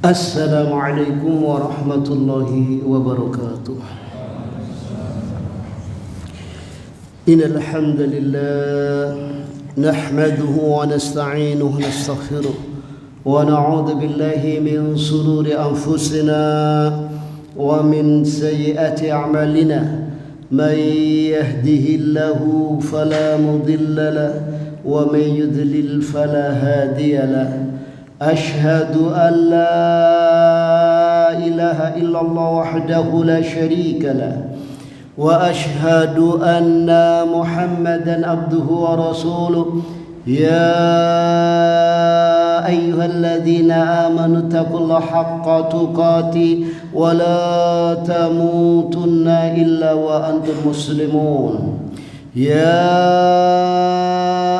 Assalamualaikum warahmatullahi wabarakatuh. Innal hamdalillah nahmaduhu wa nasta'inuhu wa nastaghfiruh wa na'udzu billahi min shururi anfusina wa min sayyiati a'malina. Man yahdihillahu fala mudilla lahu wa man yudlil fala hadiya lahu. أشهد أن لا إله إلا الله وحده لا شريك له وأشهد أن محمدا عبده ورسوله يا أيها الذين آمنوا اتقوا الله حق تقاته ولا تموتن إلا وأنتم مسلمون يا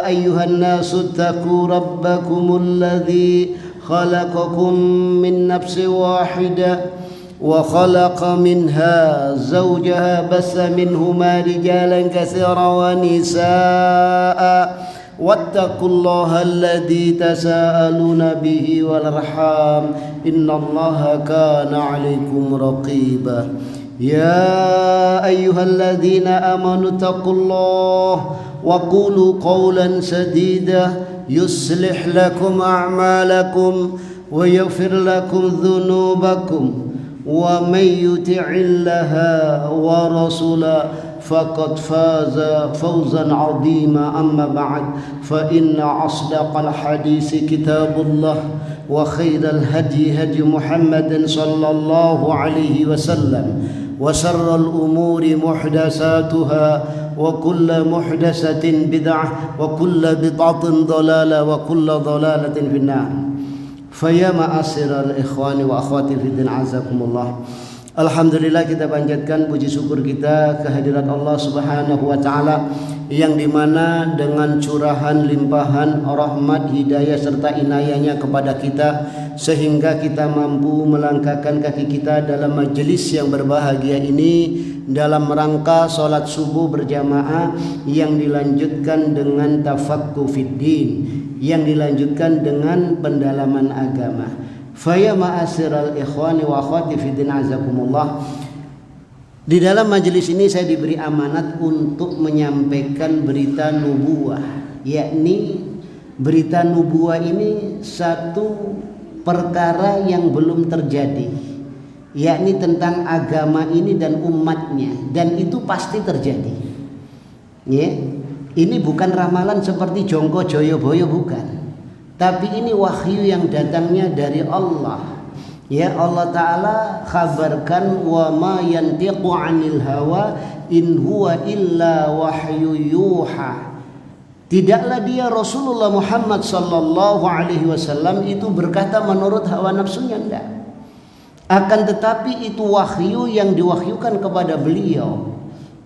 أيها الناس اتقوا ربكم الذي خلقكم من نفس واحدة وخلق منها زوجها بث منهما رجالا كثيرا ونساء واتقوا الله الذي تساءلون به والأرحام إن الله كان عليكم رقيبا يا أيها الذين آمنوا اتقوا الله وقولوا قولا سديدا يصلح لكم أعمالكم ويغفر لكم ذنوبكم ومن يطع الله ورسوله فقد فاز فوزا عظيما. أما بعد فإن أصدق الحديث كتاب الله وخير الهدي هدي محمد صلى الله عليه وسلم وشر الأمور محدثاتها وكل محدثة بدعة وكل بدعة ضلالة وكل ضلالة في النار. فيا معاشر الإخوان وأخواتي في الدين عزكم الله. Alhamdulillah, kita panjatkan puji syukur kita kehadirat Allah Subhanahu wa taala yang dimana dengan curahan limpahan rahmat, hidayah serta inayahnya kepada kita sehingga kita mampu melangkahkan kaki kita dalam majelis yang berbahagia ini dalam rangka salat subuh berjamaah yang dilanjutkan dengan tafaqquh fiddin, yang dilanjutkan dengan pendalaman agama. Faya ma'asyiral ikhwani wa akhwati fiddin azakumullah. Di dalam majelis ini saya diberi amanat untuk menyampaikan berita nubuwah, yakni berita nubuwah ini satu perkara yang belum terjadi, yakni tentang agama ini dan umatnya, dan itu pasti terjadi. Ya, ini bukan ramalan seperti Jongko Joyoboyo, bukan. Tapi ini wahyu yang datangnya dari Allah. Ya, Allah Ta'ala khabarkan wa ma yantiqu 'anil hawa in huwa illa wahyu yuha. Tidaklah dia Rasulullah Muhammad sallallahu alaihi wasallam itu berkata menurut hawa nafsunya, enggak. Akan tetapi itu wahyu yang diwahyukan kepada beliau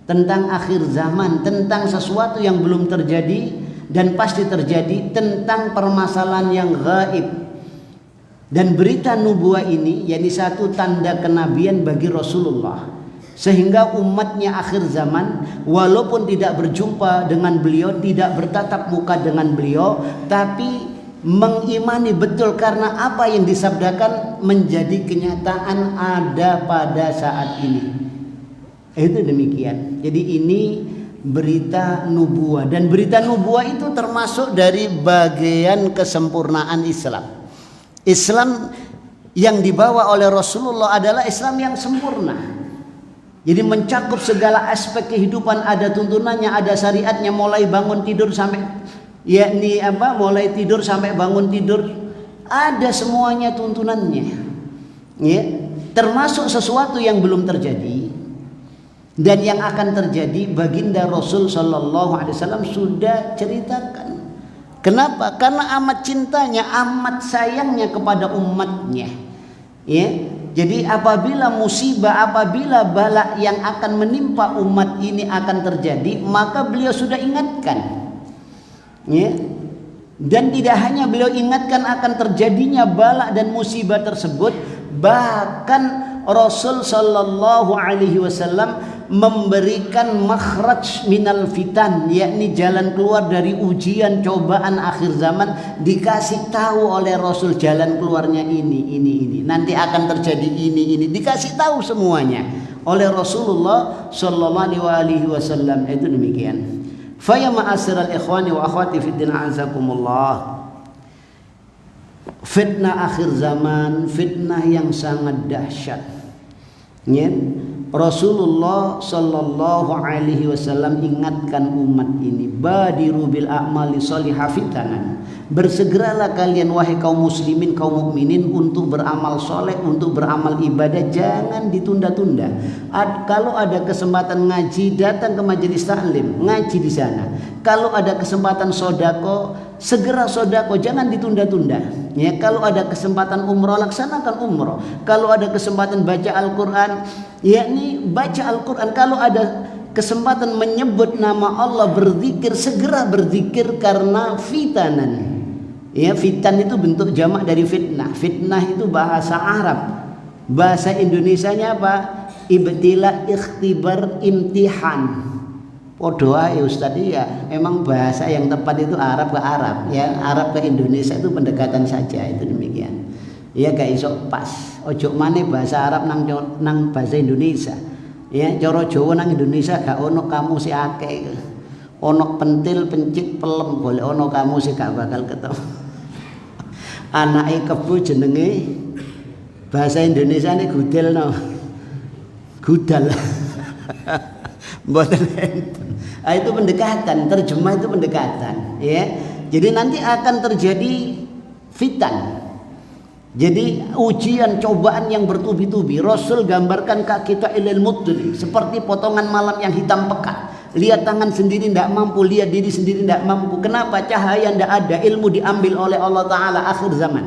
tentang akhir zaman, tentang sesuatu yang belum terjadi dan pasti terjadi, tentang permasalahan yang gaib. Dan berita nubuah ini yakni satu tanda kenabian bagi Rasulullah, sehingga umatnya akhir zaman walaupun tidak berjumpa dengan beliau, tidak bertatap muka dengan beliau, tapi mengimani betul karena apa yang disabdakan menjadi kenyataan ada pada saat ini. Itu demikian. Jadi ini berita nubuah, dan berita nubuah itu termasuk dari bagian kesempurnaan Islam. Islam yang dibawa oleh Rasulullah adalah Islam yang sempurna. Jadi mencakup segala aspek kehidupan, ada tuntunannya, ada syariatnya, mulai bangun tidur sampai mulai tidur sampai bangun tidur, ada semuanya tuntunannya. Ya, termasuk sesuatu yang belum terjadi dan yang akan terjadi, baginda Rasul sallallahu alaihi wasallam sudah ceritakan. Kenapa? Karena amat cintanya, amat sayangnya kepada umatnya. Ya, jadi apabila musibah, apabila bala yang akan menimpa umat ini akan terjadi, maka beliau sudah ingatkan. Ya. Dan tidak hanya beliau ingatkan akan terjadinya bala dan musibah tersebut, bahkan Rasul sallallahu alaihi wasallam memberikan makhraj minal fitan, yakni jalan keluar dari ujian cobaan akhir zaman. Dikasih tahu oleh Rasul jalan keluarnya ini. Nanti akan terjadi ini. Dikasih tahu semuanya oleh Rasulullah sallallahu alaihi wasallam. Itu demikian. Fa ya ma'asyiral ikhwani wa akhwati fid din azakumullah. Fitnah akhir zaman, fitnah yang sangat dahsyat. Ya. Rasulullah sallallahu alaihi wasallam ingatkan umat ini, badiru bil a'mali shalihah fitanan. Bersegeralah kalian wahai kaum muslimin, kaum mukminin untuk beramal soleh, untuk beramal ibadah, jangan ditunda-tunda. Kalau ada kesempatan ngaji, datang ke majelis taklim, ngaji di sana. Kalau ada kesempatan sodako, segera sodako, jangan ditunda-tunda. Ya, kalau ada kesempatan umroh, laksanakan umroh. Kalau ada kesempatan baca Al-Quran, yakni baca Al-Quran. Kalau ada kesempatan menyebut nama Allah, berzikir, segera berzikir, karena fitanan. Ya, fitan itu bentuk jamak dari fitnah. Fitnah itu bahasa Arab. Bahasa Indonesianya apa? Ibtila, ikhtibar, imtihan. Doa ya Ustaz, ya memang bahasa yang tepat itu Arab ke Arab, ya Arab ke Indonesia itu pendekatan saja, itu demikian. Ya gak iso pas. Ojo maneh bahasa Arab nang bahasa Indonesia. Ya cara Jawa nang Indonesia gak ono kamu si akeh. Ono pentil, pencik, pelem, boleh ono kamu si gak bakal ketemu. Anake kebo jenenge bahasa Indonesia ini gudel no. Gudal. Mboten enten. Itu pendekatan, terjemah itu pendekatan, ya. Jadi nanti akan terjadi fitan. Jadi ujian cobaan yang bertubi-tubi. Rasul gambarkan kaki kita ilal mudli, seperti potongan malam yang hitam pekat. Lihat tangan sendiri tidak mampu, lihat diri sendiri tidak mampu. Kenapa? Cahaya tidak ada, ilmu diambil oleh Allah Ta'ala akhir zaman.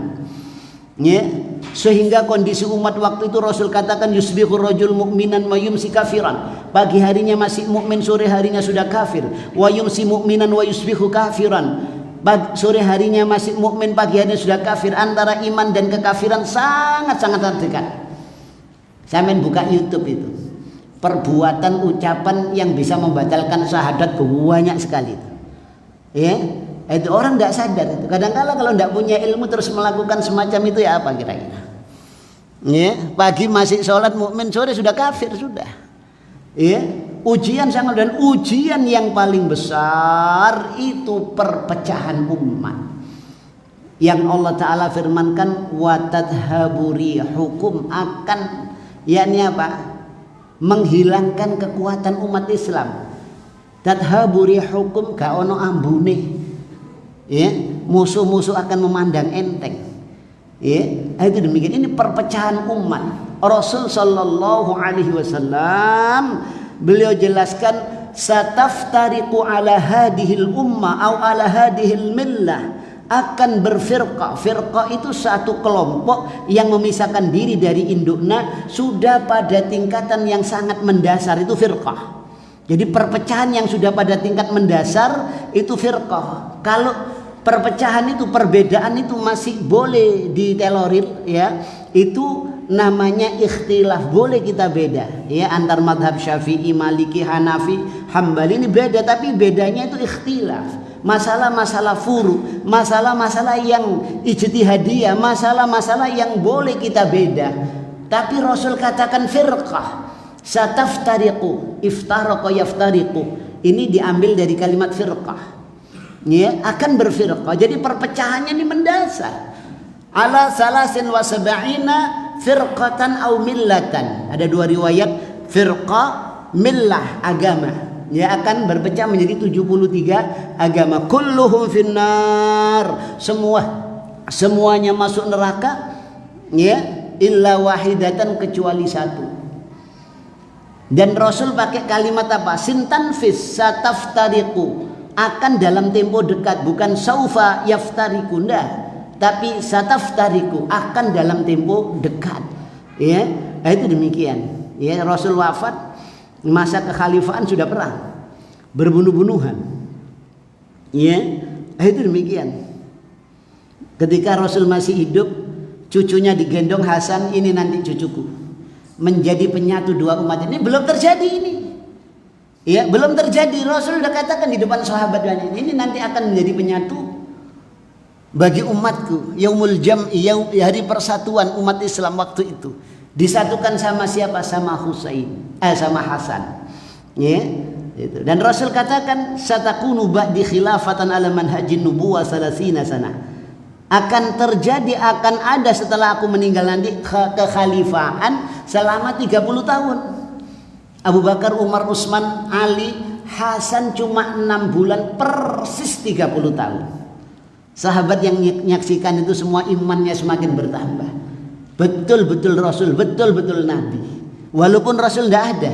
Ya. Sehingga kondisi umat waktu itu Rasul katakan yusbihu rajul mu'minan wa yumsi kafiran. Pagi harinya masih mukmin, sore harinya sudah kafir. Wa yumsi mu'minan wa yusbihu kafiran. Sore harinya masih mukmin, pagi harinya sudah kafir. Antara iman dan kekafiran sangat-sangat dekat. Saya buka YouTube itu. Perbuatan ucapan yang bisa membatalkan syahadat banyak sekali. Ya. Itu orang tidak sadar itu. Kadang-kala kalau tidak punya ilmu terus melakukan semacam itu, ya apa kira-kira? Ya, pagi masih sholat mukmin, sore sudah kafir sudah. Ya, ujian sangat, dan ujian yang paling besar itu perpecahan umat. Yang Allah Ta'ala firmankan watadhaburi hukum, akan yakni apa? Menghilangkan kekuatan umat Islam. Tadhaburi hukum gak ono ambune. Ya, musuh-musuh akan memandang enteng. Ya, itu demikian. Ini perpecahan umat. Rasul sallallahu alaihi wasallam beliau jelaskan sataftariqu ala hadhil ummah atau ala hadhil millah, akan berfirqah. Firqah itu satu kelompok yang memisahkan diri dari induknya, sudah pada tingkatan yang sangat mendasar, itu firqah. Jadi perpecahan yang sudah pada tingkat mendasar itu firqah. Kalau perpecahan itu, perbedaan itu masih boleh ditolerir, ya, itu namanya ikhtilaf, boleh kita beda, ya, antar madhab Syafi'i, Maliki, Hanafi, Hambali ini beda, tapi bedanya itu ikhtilaf. Masalah-masalah furu, masalah-masalah yang ijtihadiyah, masalah-masalah yang boleh kita beda. Tapi Rasul katakan firqah. Sataftariqu, iftaraqa yaftariqu. Ini diambil dari kalimat firqah. Ya, akan berfirqah. Jadi perpecahannya ini mendasar. Ala salasin wa sab'ina firqatan aw millatan. Ada dua riwayat, firqah, millah, agama. Ya, akan berpecah menjadi 73 agama. Kulluhum finnar. Semuanya masuk neraka, ya, illa wahidatan, kecuali satu. Dan Rasul pakai kalimat apa? Sintanfis sataftariqu, akan dalam tempo dekat, bukan saufa yaftariqu, tapi sataftariqu, akan dalam tempo dekat. Ya, itu demikian. Ya, Rasul wafat, masa kekhalifahan sudah perang, berbunuh-bunuhan. Ya, itu demikian. Ketika Rasul masih hidup, cucunya digendong, Hasan, ini nanti cucuku menjadi penyatu dua umat. Ini belum terjadi ini. Ya, belum terjadi. Rasul sudah katakan di depan sahabat, ini nanti akan menjadi penyatu bagi umatku. Yaumul jam'i, hari persatuan umat Islam waktu itu. Disatukan sama siapa? Sama sama Hasan. Ya, itu. Dan Rasul katakan satakunu ba'di khilafatan ala manhajin nubuwah salasina sana. Akan terjadi, akan ada setelah aku meninggal nanti kekhalifahan selama 30 tahun. Abu Bakar, Umar, Utsman, Ali, Hasan cuma 6 bulan, persis 30 tahun. Sahabat yang menyaksikan itu semua imannya semakin bertambah. Betul-betul Rasul, betul-betul Nabi. Walaupun Rasul tidak ada,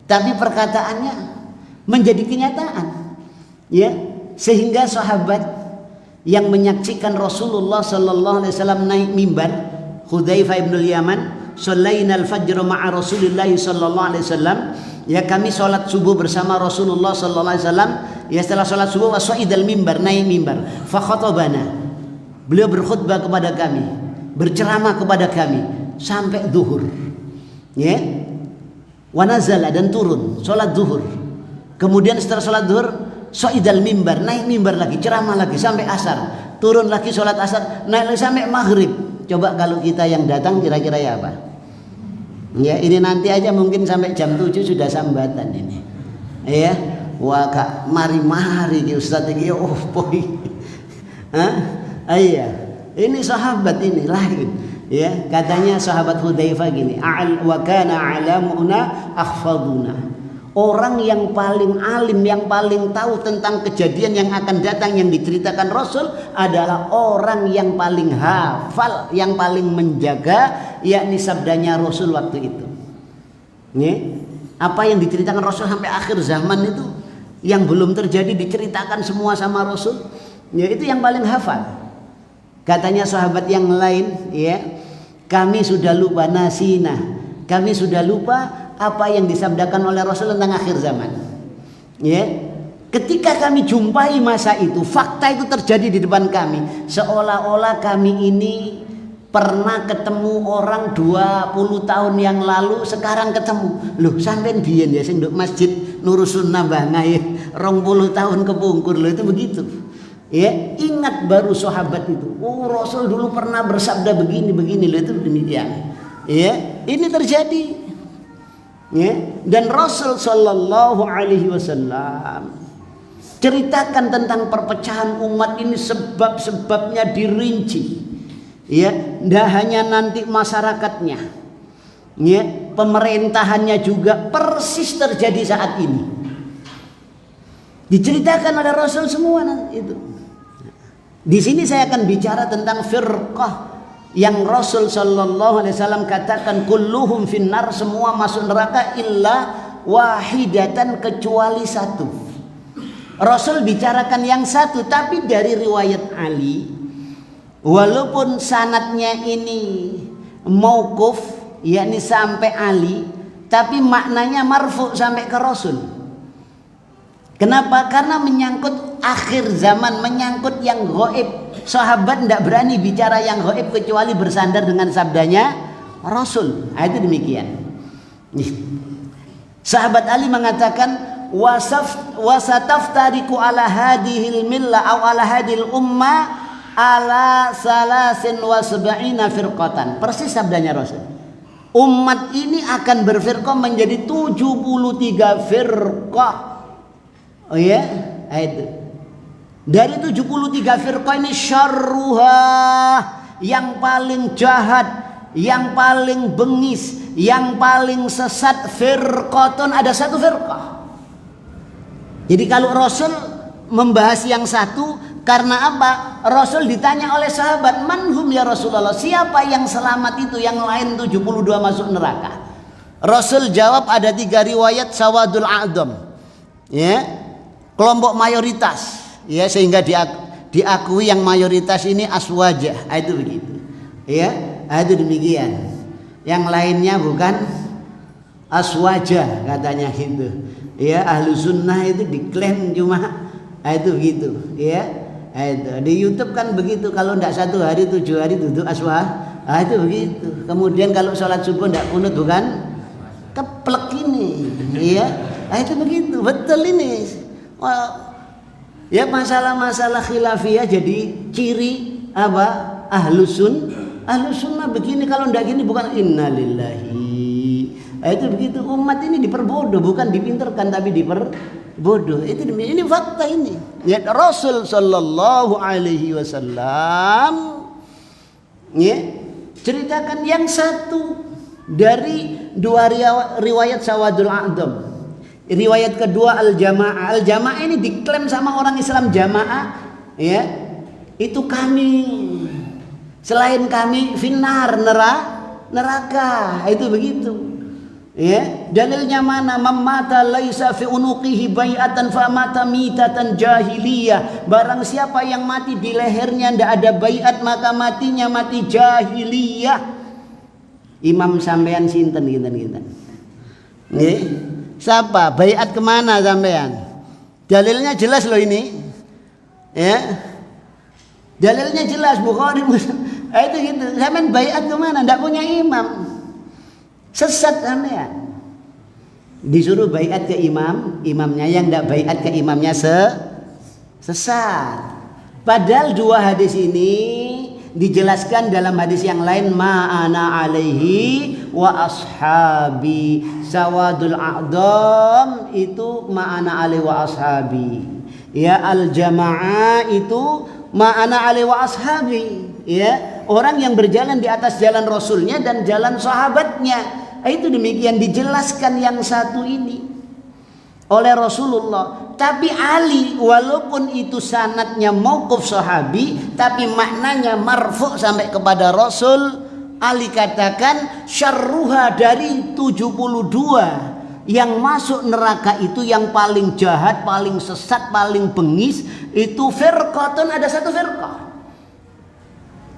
tapi perkataannya menjadi kenyataan. Ya, sehingga sahabat yang menyaksikan Rasulullah sallallahu alaihi wasallam naik mimbar, Hudzaifah bin Yaman, "Shallaina al-fajr ma'a Rasulillah sallallahu alaihi wasallam." Ya, kami salat subuh bersama Rasulullah sallallahu alaihi wasallam. Ya, setelah salat subuh wasa'idal mimbar, naik mimbar. Fa khatabana. Beliau berkhutbah kepada kami, berceramah kepada kami sampai zuhur. Ya. Wa nazala, dan turun salat zuhur. Kemudian setelah salat zuhur sa'idal mimbar, naik mimbar lagi, ceramah lagi sampai asar. Turun lagi salat asar, naik lagi sampai maghrib. Coba kalau kita yang datang kira-kira ya apa? Ya, ini nanti aja mungkin sampai jam 7 sudah sambatan ini. Ya, wah kak mari-mari ki Ustaz iki oh boy. Iya. Ini sahabat ini lain. Ya, katanya sahabat Hudzaifah gini, wa kana alamuna akhfaduna. Orang yang paling alim, yang paling tahu tentang kejadian yang akan datang yang diceritakan Rasul adalah orang yang paling hafal, yang paling menjaga, yakni sabdanya Rasul waktu itu. Nih, apa yang diceritakan Rasul sampai akhir zaman itu yang belum terjadi diceritakan semua sama Rasul. Ya, itu yang paling hafal. Katanya sahabat yang lain, ya, kami sudah lupa nasina, kami sudah lupa apa yang disabdakan oleh Rasul tentang akhir zaman. Ya, ketika kami jumpai masa itu, fakta itu terjadi di depan kami, seolah-olah kami ini pernah ketemu orang 20 tahun yang lalu, sekarang ketemu. Loh, sampean biyen ya sing nduk Masjid Nurus Sunnah Bangai 20 tahun kepungkur, loh itu begitu. Ya, ingat baru sahabat itu. Oh, Rasul dulu pernah bersabda begini loh, itu demikian. Ya, ini terjadi. Ya, dan Rasul sallallahu alaihi wasallam ceritakan tentang perpecahan umat ini, sebab-sebabnya dirinci. Ya, tidak hanya nanti masyarakatnya, ya, pemerintahannya juga persis terjadi saat ini. Diceritakan oleh Rasul semua itu. Di sini saya akan bicara tentang firqah yang Rasul sallallahu alaihi wasallam katakan kulluhum finnar, semua masuk neraka illa wahidatan, kecuali satu. Rasul bicarakan yang satu, tapi dari riwayat Ali, walaupun sanadnya ini mauquf, yakni sampai Ali, tapi maknanya marfu sampai ke Rasul. Kenapa? Karena menyangkut akhir zaman, menyangkut yang gaib. Sahabat tidak berani bicara yang gaib kecuali bersandar dengan sabdanya Rasul. Itu demikian. Sahabat Ali mengatakan wasataftariku ala hadhil millah aw ala hadhil umma ala salasin wa sab'ina firqatan. Persis sabdanya Rasul. Umat ini akan berfirqah menjadi 73 firqah. Oh ya, itu. Dari 73 firqah ini syarruha, yang paling jahat, yang paling bengis, yang paling sesat, firqatun, ada satu firqah. Jadi kalau Rasul membahas yang satu, karena apa? Rasul ditanya oleh sahabat, manhum ya Rasulullah, siapa yang selamat itu, yang lain 72 masuk neraka. Rasul jawab ada 3 riwayat sawadul a'dham. Ya. Kelompok mayoritas, ya, sehingga diakui yang mayoritas ini aswajah, itu begitu, ya, itu demikian. Yang lainnya bukan aswajah katanya gitu, ya. Ahlu sunnah itu diklaim cuma itu begitu, ya. Itu di YouTube kan begitu, kalau tidak 1 hari 7 hari duduk aswah, itu begitu. Kemudian kalau sholat subuh tidak kunut bukan keplek ini, ya. Nah, itu begitu, betul ini. Ya masalah-masalah khilafiyah jadi ciri apa? Ahlus sunnah begini, kalau enggak gini bukan innalillahi. Nah, itu begitu, umat ini diperbodoh, bukan dipinterkan tapi diperbodoh. Ini fakta ini. Ya Rasul sallallahu alaihi wasallam ya ceritakan yang satu dari dua riwayat Sawadul A'dam. Riwayat kedua al-jamaah. Al-jamaah ini diklaim sama orang Islam jamaah, ya. Itu kami, selain kami finnar, neraka. Itu begitu. Ya, dalilnya mana? Mamata laisa fi unuqihi bai'atan fa mata mitatan jahiliyah. Barang siapa yang mati di lehernya tidak ada baiat, maka matinya mati jahiliyah. Imam sampean sinten kinten. Nggih. Siapa? Baiat kemana sampean? Dalilnya jelas loh ini. Ya. Dalilnya jelas Bukhari Muslim. Itu gitu. Sampean baiat kemana? Tidak punya imam. Sesat sampean. Disuruh baiat ke imamnya yang tidak baiat ke imamnya sesat. Padahal dua hadis ini dijelaskan dalam hadis yang lain, ma'ana alaihi wa ashabi. Sawadul a'dam itu ma'ana alaihi wa ashabi. Ya al-jamaah itu ma'ana alaihi wa ashabi. Ya, orang yang berjalan di atas jalan Rasulnya dan jalan sahabatnya. Itu demikian dijelaskan yang satu ini oleh Rasulullah. Tapi Ali walaupun itu sanadnya mauquf sahabi, tapi maknanya marfu' sampai kepada Rasul. Ali katakan syarruha, dari 72 yang masuk neraka itu yang paling jahat, paling sesat, paling bengis itu firqatun, ada satu firqah.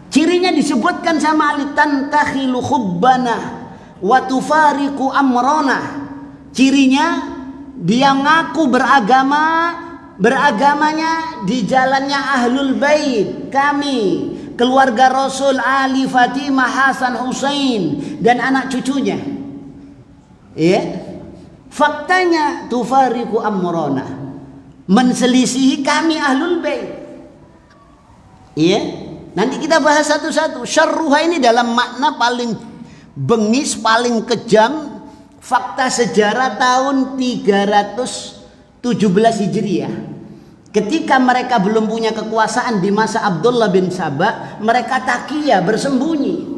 Cirinya disebutkan sama Ali, tantakhilu khubbana wa tufariqu amrona. Cirinya dia ngaku beragamanya di jalannya ahlul bait, kami keluarga Rasul, Ali, Fatimah, Hasan, Husain dan anak cucunya. Ya. Faktanya tufariqu amrona, menselisihi kami ahlul bait. Iya. Nanti kita bahas satu-satu. Syarruha ini dalam makna paling bengis, paling kejam. Fakta sejarah tahun 317 Hijriah. Ketika mereka belum punya kekuasaan di masa Abdullah bin Sabah, mereka takiyah, bersembunyi,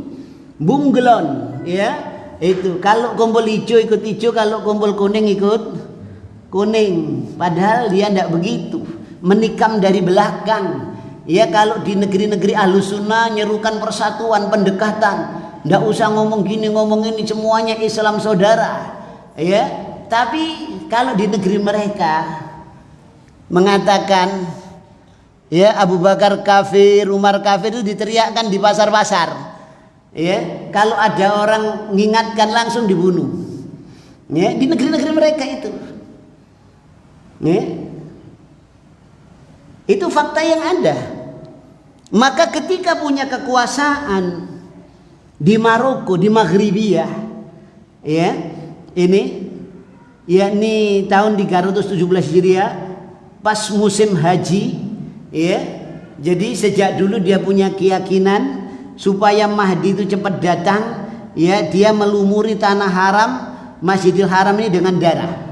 bunglon, ya. Itu kalau kumpul hijau ikut hijau, kalau kumpul kuning ikut kuning. Padahal dia tidak begitu, menikam dari belakang. Ya, kalau di negeri-negeri Ahlus Sunnah nyerukan persatuan, pendekatan. Nggak usah ngomong gini, ngomong ini, semuanya Islam saudara. Ya, tapi kalau di negeri mereka mengatakan ya Abu Bakar kafir, Umar kafir, itu diteriakkan di pasar-pasar. Ya, kalau ada orang mengingatkan langsung dibunuh. Ya, di negeri-negeri mereka itu. Ya. Itu fakta yang ada. Maka ketika punya kekuasaan di Maroko, di Maghribiyah, ya, ini yakni tahun 317 Hijriah, pas musim haji, ya. Jadi sejak dulu dia punya keyakinan supaya Mahdi itu cepat datang, ya, dia melumuri tanah haram, Masjidil Haram ini dengan darah.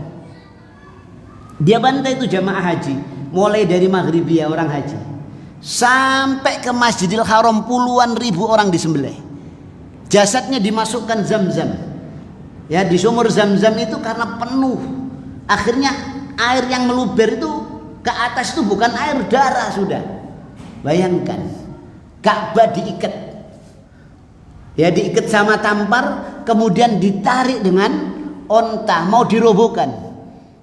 Dia bantai itu jamaah haji, mulai dari Maghribiyah orang haji sampai ke Masjidil Haram, puluhan ribu orang disembelih. Jasadnya dimasukkan zam-zam. Ya, di sumur zam-zam itu karena penuh. Akhirnya air yang meluber itu ke atas itu bukan air, darah sudah. Bayangkan. Ka'bah diikat. Ya, diikat sama tampar, kemudian ditarik dengan onta, mau dirobohkan.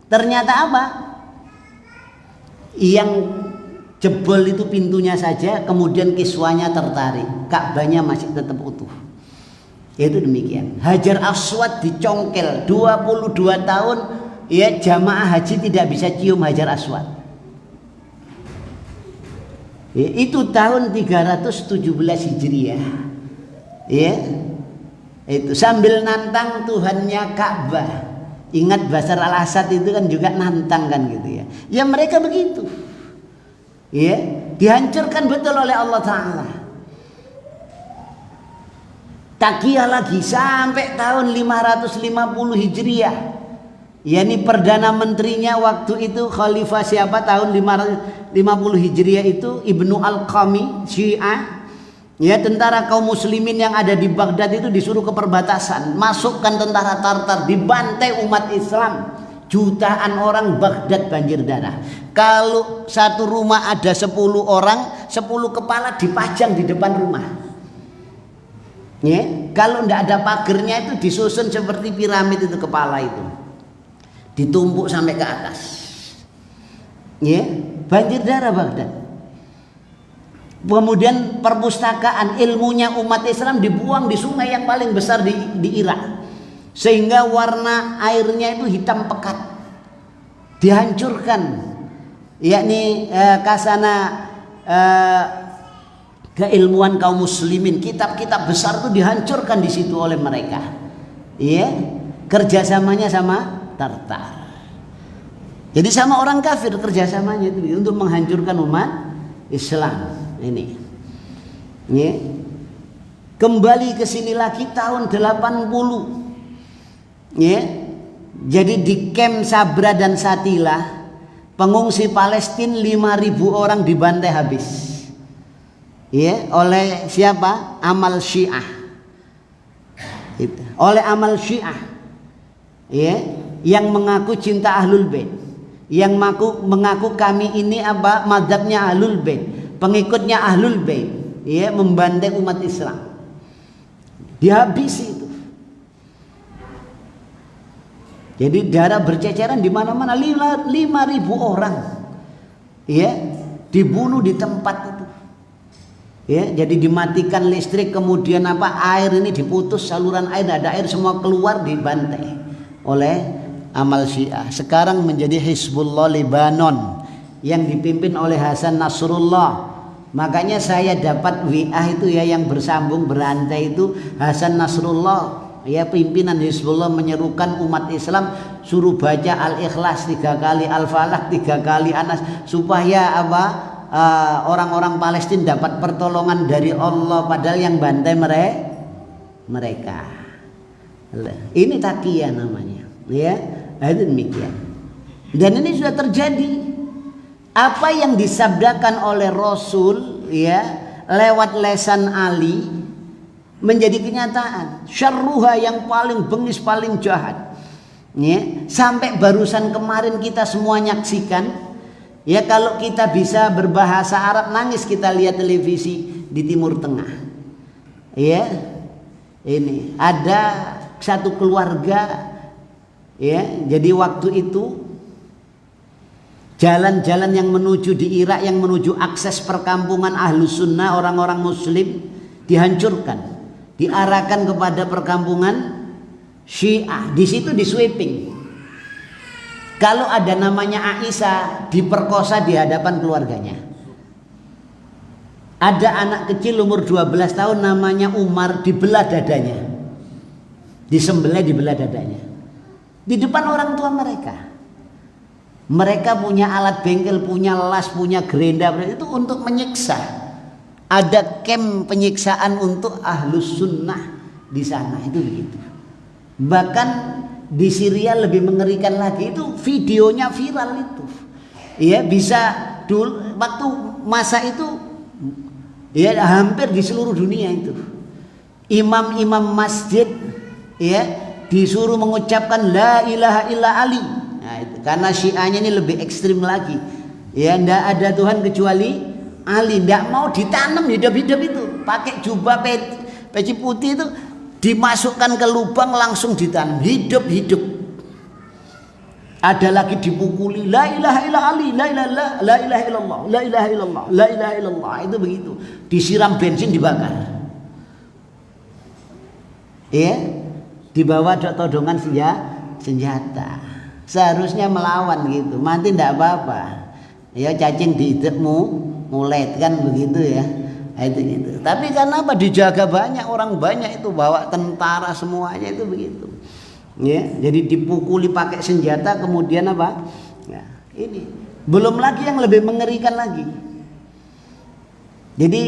Ternyata apa? Yang jebol itu pintunya saja, kemudian kiswanya tertarik, Ka'bahnya masih tetap utuh. Itu demikian. Hajar Aswad dicongkel 22 tahun, ya, jamaah haji tidak bisa cium Hajar Aswad. Ya, itu tahun 317 Hijriah. Ya. Itu sambil nantang Tuhannya Ka'bah. Ingat Bashar al-Assad itu kan juga nantang kan gitu ya. Ya mereka begitu. Ya, dihancurkan betul oleh Allah Ta'ala. Takiyah lagi sampai tahun 550 Hijriah. Ya, ini Perdana Menterinya waktu itu Khalifah siapa tahun 550 Hijriah itu Ibnu Al-Qami Syiah. Ya, tentara kaum muslimin yang ada di Baghdad itu disuruh ke perbatasan, masukkan tentara Tartar, dibantai umat Islam. Jutaan orang Baghdad banjir darah. Kalau satu rumah ada 10 orang, 10 kepala dipajang di depan rumah. Ya, kalau tidak ada pagernya itu disusun seperti piramid itu kepala itu. Ditumpuk sampai ke atas. Ya, banjir darah Baghdad. Kemudian perpustakaan ilmunya umat Islam dibuang di sungai yang paling besar di Irak, sehingga warna airnya itu hitam pekat, dihancurkan, yakni kasana keilmuan kaum muslimin, kitab-kitab besar itu dihancurkan di situ oleh mereka. Ya, kerjasamanya sama Tartar. Jadi sama orang kafir kerjasamanya itu untuk menghancurkan umat Islam. Ini ya. Kembali ke sini lagi tahun 80 ya. Jadi di camp Sabra dan Shatila pengungsi Palestina 5.000 orang dibantai habis ya, oleh siapa? Amal Syiah. Oleh Amal Syiah ya, yang mengaku cinta Ahlul Bait, yang mengaku kami ini apa? Mazhabnya Ahlul Bait, pengikutnya Ahlul Bait, ya, membantai umat Islam. Dihabisi itu. Jadi darah berceceran di mana-mana, 5.000 orang. Ya, dibunuh di tempat itu. Ya, jadi dimatikan listrik, kemudian apa? Air ini diputus, saluran air, ada air semua keluar, dibantai oleh Amal Syiah. Sekarang menjadi Hizbullah Lebanon yang dipimpin oleh Hasan Nasrullah. Makanya saya dapat WA itu ya, yang bersambung berantai itu Hasan Nasrullah ya, pimpinan Hizbullah, menyerukan umat Islam suruh baca Al-Ikhlas 3 kali, Al-Falaq 3 kali, Anas, supaya apa? Orang-orang Palestina dapat pertolongan dari Allah, padahal yang bantai mereka. Ini takiyah namanya ya. Itu demikian. Dan ini sudah terjadi. Apa yang disabdakan oleh Rasul ya lewat lesan Ali menjadi kenyataan. Syarruha, yang paling bengis, paling jahat. Ya, sampai barusan kemarin kita semua nyaksikan ya, kalau kita bisa berbahasa Arab nangis kita lihat televisi di Timur Tengah. Ya. Ini ada satu keluarga ya, jadi waktu itu jalan-jalan yang menuju di Irak, yang menuju akses perkampungan Ahlus Sunnah, orang-orang Muslim, dihancurkan, diarahkan kepada perkampungan Syiah. Di situ di sweeping. Kalau ada namanya Aisyah, diperkosa di hadapan keluarganya. Ada anak kecil umur 12 tahun namanya Umar, dibelah dadanya, disembelih, dibelah dadanya di depan orang tua mereka. Mereka punya alat bengkel, punya las, punya gerenda, itu untuk menyiksa. Ada camp penyiksaan untuk Ahlus Sunnah di sana, itu begitu. Bahkan di Syria lebih mengerikan lagi, itu videonya viral itu. Ya, bisa dulu waktu masa itu ya hampir di seluruh dunia itu. Imam-imam masjid ya disuruh mengucapkan la ilaha illa Ali. Nah, itu karena Syiahnya ini lebih ekstrim lagi. Ya, ndak ada Tuhan kecuali Ali. Ndak mau ditanam hidup-hidup itu. Pakai jubah peci putih itu dimasukkan ke lubang langsung ditanam hidup-hidup. Ada lagi dipukuli la ilaha illa Ali, la ilaha illallah, la ilaha illallah, la ilaha illallah. Itu begitu. Disiram bensin, dibakar. Ya, dibawa todongan senjata. Seharusnya melawan gitu, mati ndak apa-apa. Ya, cacing di hidupmu mulet kan begitu ya. Itu gitu. Tapi karena apa? Dijaga banyak orang, banyak itu bawa tentara semuanya, itu begitu. Ya, jadi dipukuli pakai senjata kemudian apa? Ya, ini belum lagi yang lebih mengerikan lagi. Jadi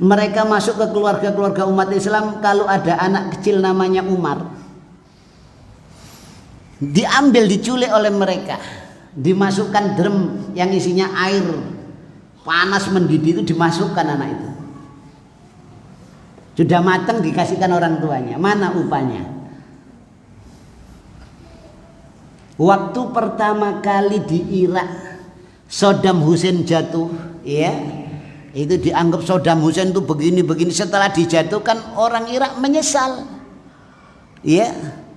mereka masuk ke keluarga-keluarga umat Islam, kalau ada anak kecil namanya Umar, diambil, diculik oleh mereka, dimasukkan drum yang isinya air panas mendidih, itu dimasukkan anak itu. Sudah matang dikasihkan orang tuanya, mana upahnya? Waktu pertama kali di Irak Saddam Hussein jatuh, ya, itu dianggap Saddam Hussein itu begini-begini. Setelah dijatuhkan, orang Irak menyesal, ya.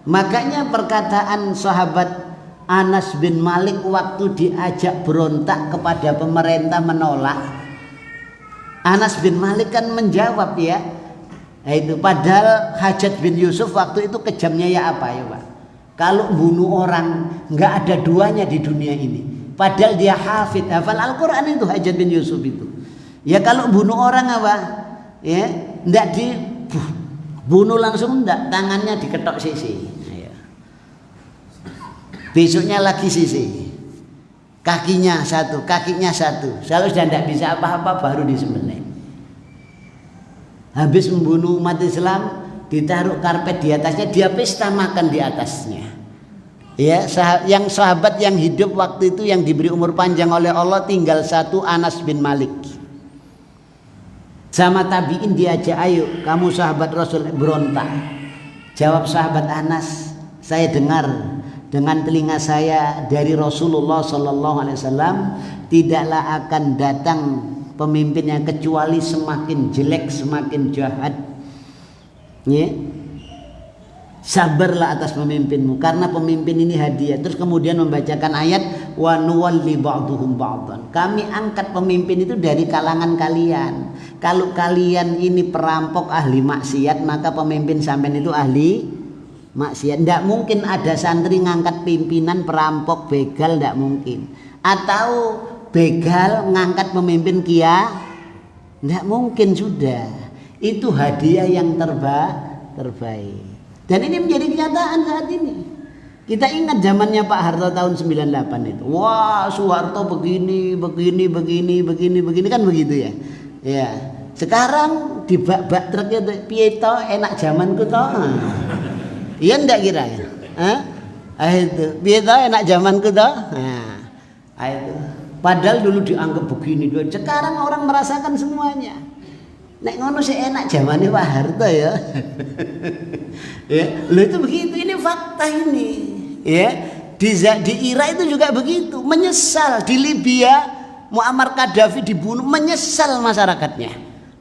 Makanya perkataan sahabat Anas bin Malik waktu diajak berontak kepada pemerintah menolak, Anas bin Malik kan menjawab, ya, itu padahal Hajjaj bin Yusuf waktu itu kejamnya ya apa ya Pak? Kalau bunuh orang nggak ada duanya di dunia ini. Padahal dia hafid, hafal Al-Quran itu Hajjaj bin Yusuf itu. Ya kalau bunuh orang apa? Ya, ndak dibunuh langsung, ndak, tangannya diketok sisi. Ya. Besoknya lagi sisi. Kakinya satu, kakinya satu. Kalau sudah ndak bisa apa-apa baru disembelih. Habis membunuh umat Islam, ditaruh karpet di atasnya, dia pesta makan di atasnya. Ya, yang sahabat yang hidup waktu itu yang diberi umur panjang oleh Allah tinggal satu, Anas bin Malik. Sama tabiin diajak, ayo kamu sahabat Rasul berontak. Jawab sahabat Anas, saya dengar dengan telinga saya dari Rasulullah Sallallahu Alaihi Wasallam, tidaklah akan datang pemimpin yang kecuali semakin jelek, semakin jahat. Ya. Sabarlah atas pemimpinmu, karena pemimpin ini hadiah. Terus kemudian membacakan ayat wa nuwalli ba'duhum ba'dan. Kami angkat pemimpin itu dari kalangan kalian. Kalau kalian ini perampok ahli maksiat, maka pemimpin sampean itu ahli maksiat. Tidak mungkin ada santri ngangkat pimpinan perampok, begal, tidak mungkin. Atau begal ngangkat pemimpin kia, tidak mungkin. Sudah, itu hadiah yang terbaik. Dan ini menjadi kenyataan saat ini. Kita ingat zamannya Pak Harto tahun 98 itu. Wah, Soeharto begini kan begitu ya. Ya. Sekarang di bak-bak truk itu piye to, enak zamanku to. Iya ndak kira ya? Hah? Itu piye to, enak zamanku to. Nah, itu. Padahal dulu dianggap begini, sekarang orang merasakan semuanya. Nek ngono sih enak zamannya Pak Harto ya. Ya, lo itu begitu, ini fakta ini. Ya, di Irak itu juga begitu, menyesal. Di Libya Muammar Gaddafi dibunuh, menyesal masyarakatnya.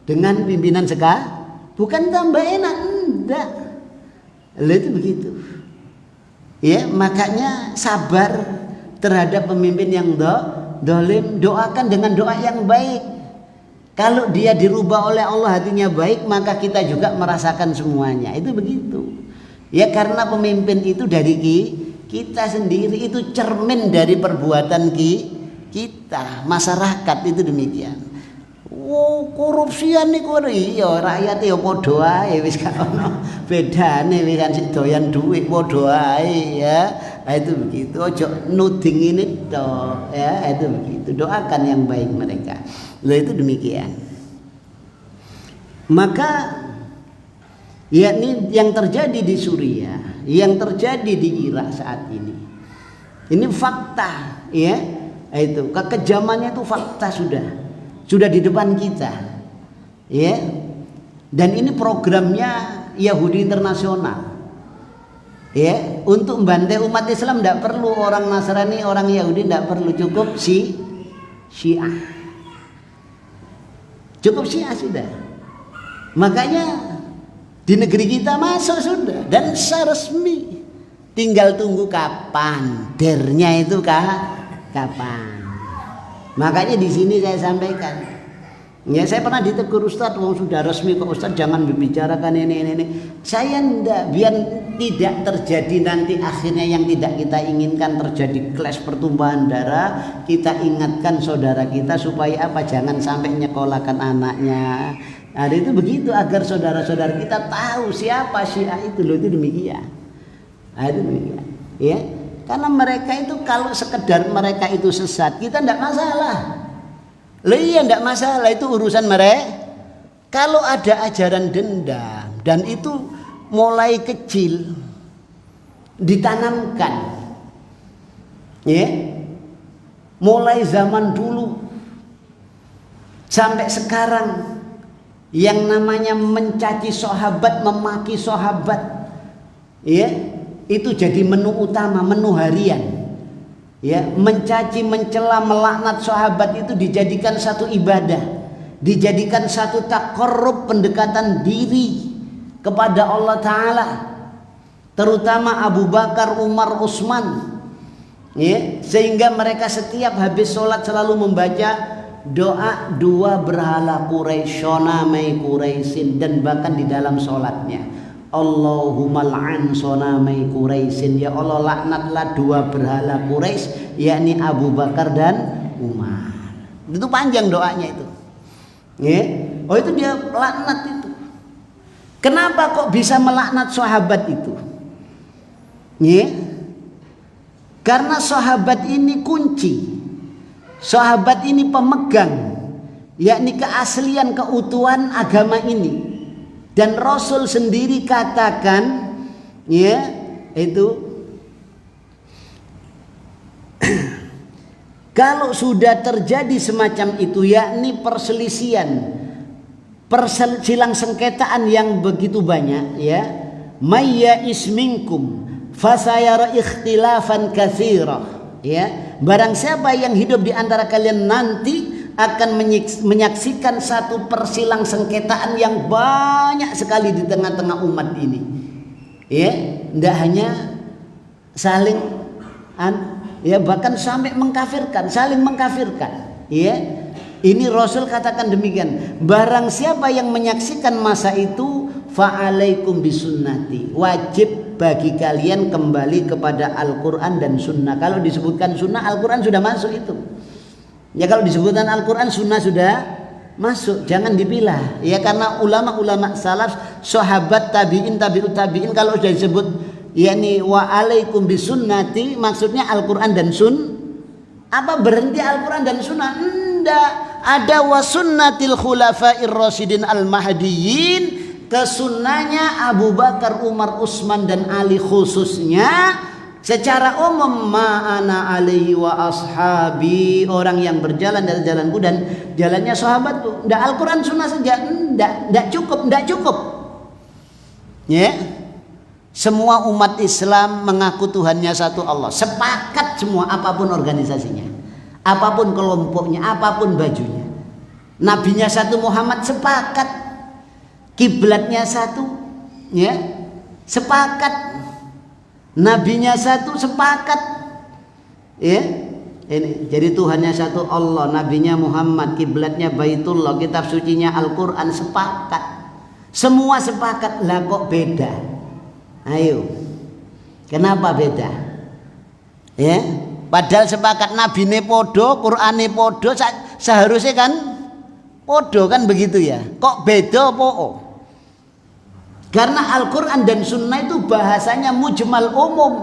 Dengan pimpinan bukan tambah enak, enggak. Lo itu begitu. Ya, makanya sabar terhadap pemimpin yang dolim, doakan dengan doa yang baik. Kalau dia dirubah oleh Allah hatinya baik, maka kita juga merasakan semuanya. Itu begitu. Ya, karena pemimpin itu dari kita sendiri, itu cermin dari perbuatan kita. Masyarakat itu demikian. Oh, korupsian niku iya, rakyat ya padha ae wis gak ono bedane, wis kan sik doyan dhuwit padha ae ya. Itu begitu. Ojo nuding ini toh ya, itu begitu. Doakan yang baik mereka. Loh, itu demikian. Maka yakni yang terjadi di Suriah, yang terjadi di Irak saat ini fakta ya. Itu kekejamannya itu fakta, sudah di depan kita ya. Dan ini programnya Yahudi internasional ya, untuk membantai umat Islam. Tidak perlu orang Nasrani, orang Yahudi tidak perlu, cukup Syiah. Cukup Syiah sudah. Makanya di negeri kita masuk sudah, dan seresmi. Tinggal tunggu kapan dernya itu kapan. Makanya di sini saya sampaikan, ya, saya pernah ditegur, Ustadz, sudah resmi kok Ustadz, jangan membicarakan ini. Saya ndak, biar tidak terjadi nanti akhirnya yang tidak kita inginkan, terjadi clash, pertumpahan darah. Kita ingatkan saudara kita supaya apa? Jangan sampai nyekolahkan anaknya, Nah, itu begitu agar saudara-saudara kita tahu siapa Syiah itu loh, itu demikian. Nah, itu demikian. Ya, karena mereka itu kalau sekedar mereka itu sesat, kita tidak masalah. Lah iya tidak masalah, itu urusan mereka. Kalau ada ajaran dendam dan itu mulai kecil ditanamkan, ya, mulai zaman dulu sampai sekarang, yang namanya mencaci sahabat, memaki sahabat, ya, itu jadi menu utama, menu harian. Ya, mencaci, mencela, melaknat sahabat itu dijadikan satu ibadah. Dijadikan satu takarrub, pendekatan diri kepada Allah Ta'ala. Terutama Abu Bakar, Umar, Utsman, ya, sehingga mereka setiap habis sholat selalu membaca doa dua berhala Quraisy, sonamai Quraisyin, dan bahkan di dalam sholatnya, Allahumma la'an sonamai Quraisyin, ya Allah laknatlah dua berhala Quraisy, yakni Abu Bakar dan Umar. Itu panjang doanya itu. Ya. Oh, itu dia laknat itu. Kenapa kok bisa melaknat sahabat itu? Ya. Karena sahabat ini kunci. Sahabat ini pemegang, yakni keaslian, keutuhan agama ini. Dan Rasul sendiri katakan, ya, itu kalau sudah terjadi semacam itu, yakni perselisihan, persilang sengketaan yang begitu banyak, ya, mayya isminkum fasayara ikhtilafan katsira, ya, barang siapa yang hidup di antara kalian nanti akan menyaksikan satu persilang sengketaan yang banyak sekali di tengah-tengah umat ini, ya, tidak hanya saling ya, bahkan sampai mengkafirkan, saling mengkafirkan, ya. Ini Rasul katakan demikian, barang siapa yang menyaksikan masa itu, fa'alaikum bisunnati, wajib bagi kalian kembali kepada Al-Quran dan Sunnah. Kalau disebutkan Sunnah, Al-Quran sudah masuk itu. Ya, kalau disebutkan Al-Quran, Sunnah sudah masuk, jangan dipilah. Ya, karena ulama-ulama salaf, sahabat, tabi'in, tabi'ut tabi'in, kalau sudah disebut yakni wa alaikum bisunnati, maksudnya Al-Quran dan apa berhenti Al-Quran dan Sunnah? Enggak, ada wa sunnatil khulafair rasyidin al-mahdiyyin, kesunnahnya Abu Bakar, Umar, Utsman dan Ali khususnya. Secara umum ma'ana alaihi wa ashabi, orang yang berjalan dari jalanku dan jalannya sahabatku. Enggak Al-Quran Sunnah saja, enggak cukup. Ya. Semua umat Islam mengaku Tuhannya satu Allah. Sepakat semua, apapun organisasinya, apapun kelompoknya, apapun bajunya. Nabinya satu, Muhammad, sepakat. Kiblatnya satu, ya, sepakat. Nabinya satu, sepakat. Ya. Ini jadi Tuhannya satu Allah, nabinya Muhammad, kiblatnya Baitullah, kitab sucinya Al-Qur'an, sepakat. Semua sepakat. Lah kok beda? Ayo, kenapa beda? Ya, padahal sepakat, nabine podo, Qur'ane podo, seharusnya kan podo, kan begitu ya? Kok beda po? Karena Al-Quran dan Sunnah itu bahasanya mujmal, umum.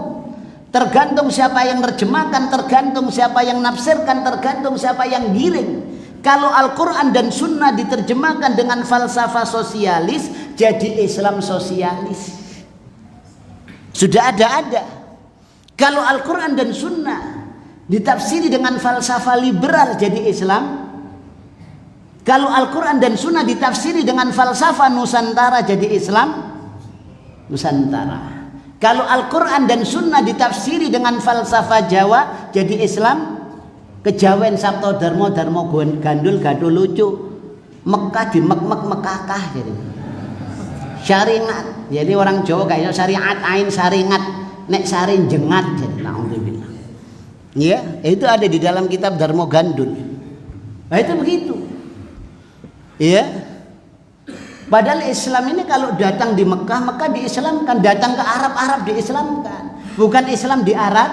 Tergantung siapa yang nerjemahkan, tergantung siapa yang nafsirkan, tergantung siapa yang giring. Kalau Al-Quran dan Sunnah diterjemahkan dengan falsafah sosialis, jadi Islam sosialis. Sudah ada. Kalau Al-Quran dan Sunnah ditafsiri dengan falsafah liberal, jadi Islam. Kalau Al-Quran dan Sunnah ditafsiri dengan falsafah Nusantara, jadi Islam Nusantara. Kalau Al-Quran dan Sunnah ditafsiri dengan falsafah Jawa, jadi Islam Kejawen, Sabto Darmo, Darmo Gandul, Gadul lucu, Mekah di Mek-Mek Mekakah, jadi syariat. Jadi orang Jawa kayaknya syariat ain saringat, nek sarin jengat, jadi naudzubillah. Ya, itu ada di dalam kitab Darmo Gandul. Nah, itu begitu. Ya. Padahal Islam ini kalau datang di Mekah, Mekah diislamkan, datang ke Arab, Arab diislamkan. Bukan Islam di Arab.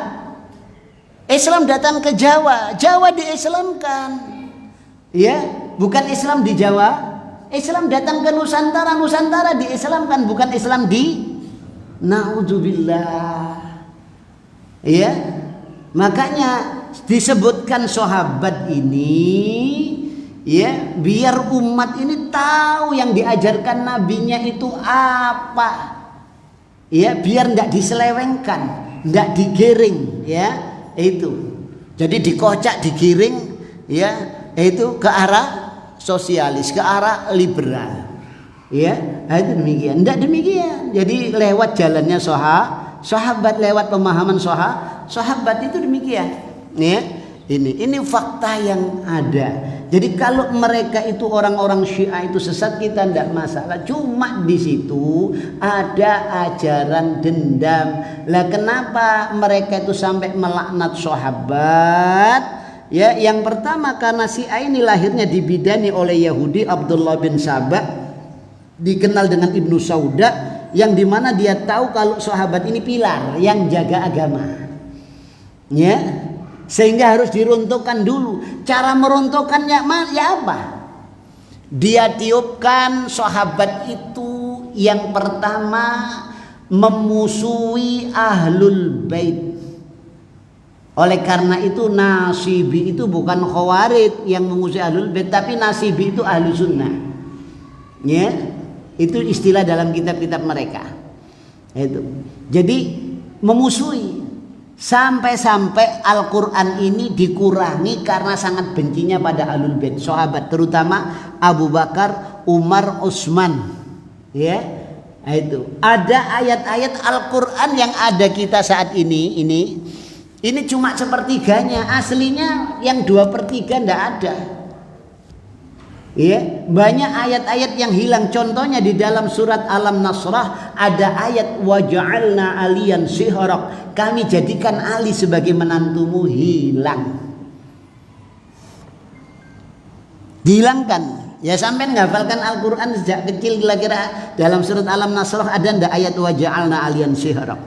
Islam datang ke Jawa, Jawa diislamkan. Ya, bukan Islam di Jawa, Islam datang ke Nusantara, Nusantara diislamkan, bukan Islam di naudzubillah. Ya, makanya disebutkan sahabat ini, ya, biar umat ini tahu yang diajarkan nabinya itu apa. Ya, biar tidak diselewengkan, tidak digiring, ya, itu. Jadi dikocak, digiring, ya, itu ke arah sosialis, ke arah liberal, ya, itu demikian. Tidak demikian. Jadi lewat jalannya sahabat, lewat pemahaman sahabat itu demikian, ya. Ini fakta yang ada. Jadi kalau mereka itu orang-orang Syiah itu sesat, kita tidak masalah. Cuma di situ ada ajaran dendam. Lah kenapa mereka itu sampai melaknat sahabat? Ya, yang pertama karena Syiah ini lahirnya dibidani oleh Yahudi Abdullah bin Sabah, dikenal dengan Ibnu Sauda, yang dimana dia tahu kalau sahabat ini pilar yang jaga agama. Ya. Sehingga harus diruntuhkan dulu. Cara meruntuhkannya ya apa? Dia tiupkan sahabat itu yang pertama memusuhi ahlul bait. Oleh karena itu Nasibi itu bukan Khawarij yang memusuhi ahlul bait, tapi Nasibi itu ahlu sunnah. Ya, itu istilah dalam kitab-kitab mereka. Itu. Jadi memusuhi. Sampai-sampai Al-Quran ini dikurangi karena sangat bencinya pada ahlul bait, sahabat, terutama Abu Bakar, Umar, Utsman. Ya, itu. Ada ayat-ayat Al-Quran yang ada kita saat ini cuma sepertiganya, aslinya yang 2/3 tidak ada. Ya, banyak ayat-ayat yang hilang. Contohnya di dalam surat Alam Nasrah ada ayat waja'alna aliyan sihrak, kami jadikan Ali sebagai menantumu, hilang. Dihilangkan. Ya, sampai menghafalkan Al-Quran sejak kecil, kira-kira dalam surat Alam Nasrah ada ndak ayat waja'alna aliyan sihrak?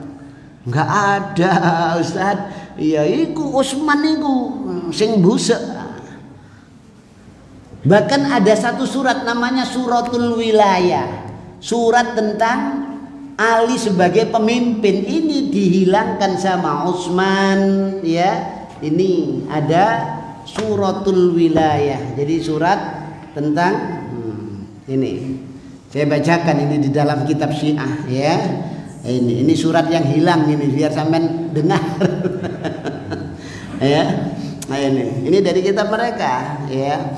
Enggak ada, Ustaz. Ya iku Utsman iku sing busek. Bahkan ada satu surat namanya Suratul Wilayah, surat tentang Ali sebagai pemimpin. Ini dihilangkan sama Utsman, ya. Ini ada Suratul Wilayah. Jadi surat tentang ini. Saya bacakan ini di dalam kitab Syiah, ya. Ini surat yang hilang ini biar sampean dengar. Ya. Nah ini dari kitab mereka, ya.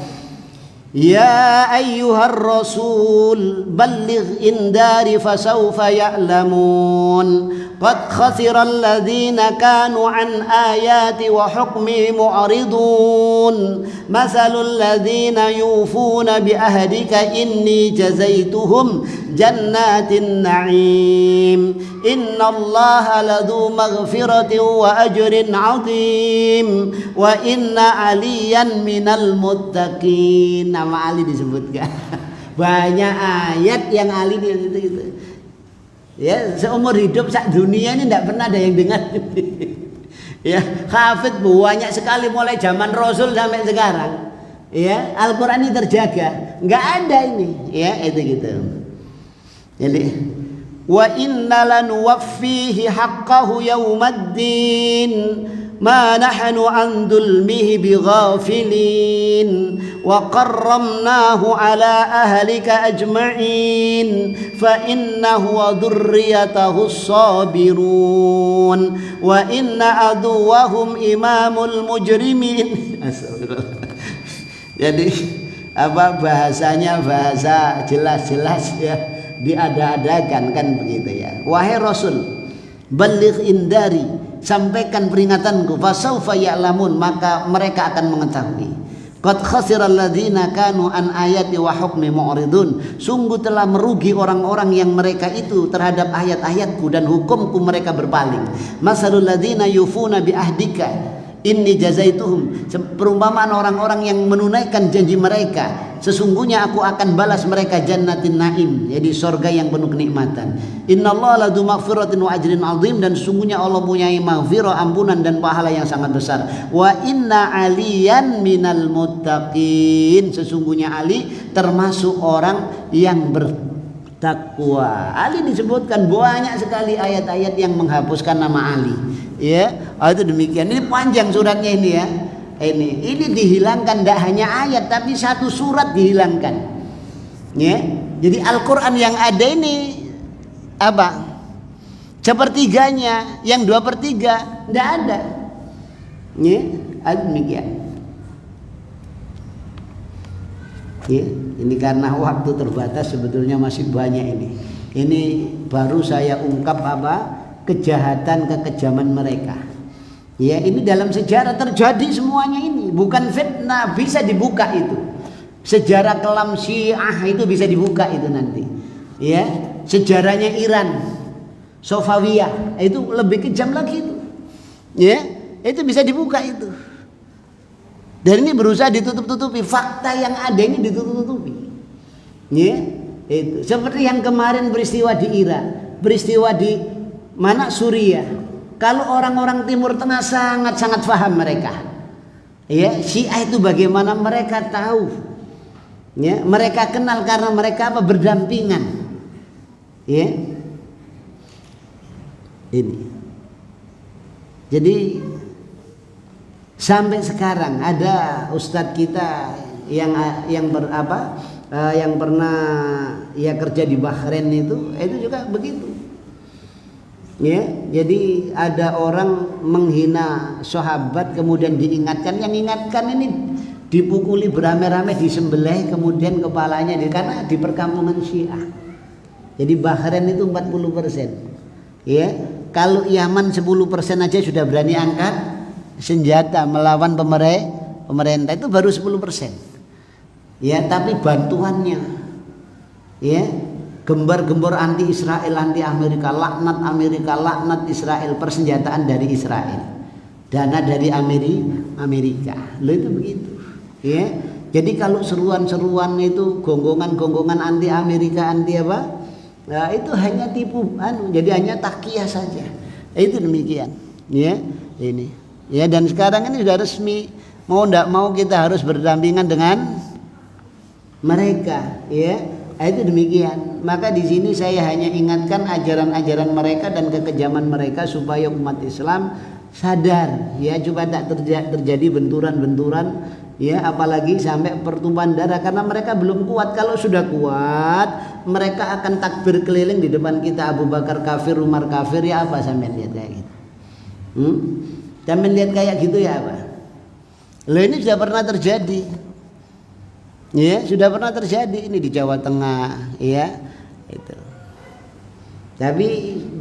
Ya ayyuhar rasul balligh indari fasawfa ya'lamun qad khasira alladhina kanu an ayati wa hukmi mu'ridun masalul ladhina yufuna bi ahdika inni jazaituhum jannatin na'im innallaha ladhu maghfiratin wa ajrin 'azim wa inna aliyan minal muttaqin. Nama Ali disebutkan. Banyak ayat yang Ali gitu. Ya, seumur hidup sak dunia ini tidak pernah ada yang dengar. Ya, hafid banyak sekali mulai zaman Rasul sampai sekarang. Ya, Al-Qur'an ini terjaga. Enggak ada ini. Ya, itu gitu. Jadi wa inna lanuwaffihi haqqahu yawmaddin ma nahnu an dulmihi bighafilin wa qarramnahu ala ahlika ajma'in fa innahu wa dhurriyyatahu sabirun wa inna aduwahum imamul mujrimin. Jadi apa bahasanya, bahasa jelas-jelas ya, diada-adakan kan begitu ya. Wahai Rasul, baligh indari, sampaikan peringatanku, fasaufa ya'lamun, maka mereka akan mengetahui. Qad khasiral ladzina kanu an ayati wa hukmi mu'ridun, sungguh telah merugi orang-orang yang mereka itu terhadap ayat-ayatku dan hukumku mereka berpaling. Masalul ladzina yufuna bi ahdika inni jazaituhum, perumpamaan orang-orang yang menunaikan janji mereka, Sesungguhnya aku akan balas mereka jannatin naim, jadi surga yang penuh kenikmatan. Innallaha ladu maghfiratin wa ajrin azim, dan sesungguhnya Allah punya maghfirah, ampunan dan pahala yang sangat besar. Wa inna aliyan minal muttaqin, sesungguhnya Ali termasuk orang yang bertakwa. Ali disebutkan banyak sekali ayat-ayat yang menghapuskan nama Ali. Ya, itu demikian. Ini panjang suratnya ini ya. Ini dihilangkan, tidak hanya ayat tapi satu surat dihilangkan. Ya, jadi Al-Quran yang ada ini apa? Sepertiganya, yang 2/3 tidak ada. Ya, demikian. Ya, ini karena waktu terbatas sebetulnya masih banyak ini. Ini baru saya ungkap apa? Kejahatan, kekejaman mereka. Ya, ini dalam sejarah terjadi semuanya ini, bukan fitnah, bisa dibuka itu. Sejarah kelam Syiah itu bisa dibuka itu nanti. Ya, sejarahnya Iran, Sofawiyah itu lebih kejam lagi itu. Ya, itu bisa dibuka itu. Dan ini berusaha ditutup-tutupi, fakta yang ada ini ditutup-tutupi. Ya, itu seperti yang kemarin peristiwa di Irak, peristiwa di mana Suriah. Kalau orang-orang Timur Tengah sangat-sangat paham mereka. Ya, Syiah itu bagaimana mereka tahu. Ya, mereka kenal karena mereka apa? Berdampingan. Ya. Ini. Jadi sampai sekarang ada ustadz kita yang yang pernah ya kerja di Bahrain itu juga begitu. Ya, jadi ada orang menghina sahabat kemudian diingatkan, yang ingatkan ini dipukuli beramai-ramai, disembelih kemudian kepalanya karena di perkampungan Syiah. Jadi Bahrain itu 40%. Ya, kalau Yaman 10% aja sudah berani angkat senjata melawan pemerintah, itu baru 10%. Ya, tapi bantuannya ya, gembar-gembor anti Israel, anti Amerika, laknat Israel, persenjataan dari Israel, dana dari Amerika. Loh, itu begitu. Ya. Jadi kalau seruan-seruan itu, gonggongan-gonggongan anti Amerika, anti apa? Nah, itu hanya tipu, jadi hanya takiyah saja. Itu demikian. Ya, ini. Ya, dan sekarang ini sudah resmi, mau tidak mau kita harus berdampingan dengan mereka. Ya. Itu demikian. Maka di sini saya hanya ingatkan ajaran-ajaran mereka dan kekejaman mereka supaya umat Islam sadar, ya, supaya tak terjadi benturan-benturan, ya, apalagi sampai pertumpahan darah, karena mereka belum kuat. Kalau sudah kuat, mereka akan takbir keliling di depan kita, Abu Bakar kafir, Umar kafir, ya apa sampai lihat kayak gitu? Sampai lihat kayak gitu ya apa? Loh, ini sudah pernah terjadi. Ya, sudah pernah terjadi ini di Jawa Tengah, ya. Itu. Tapi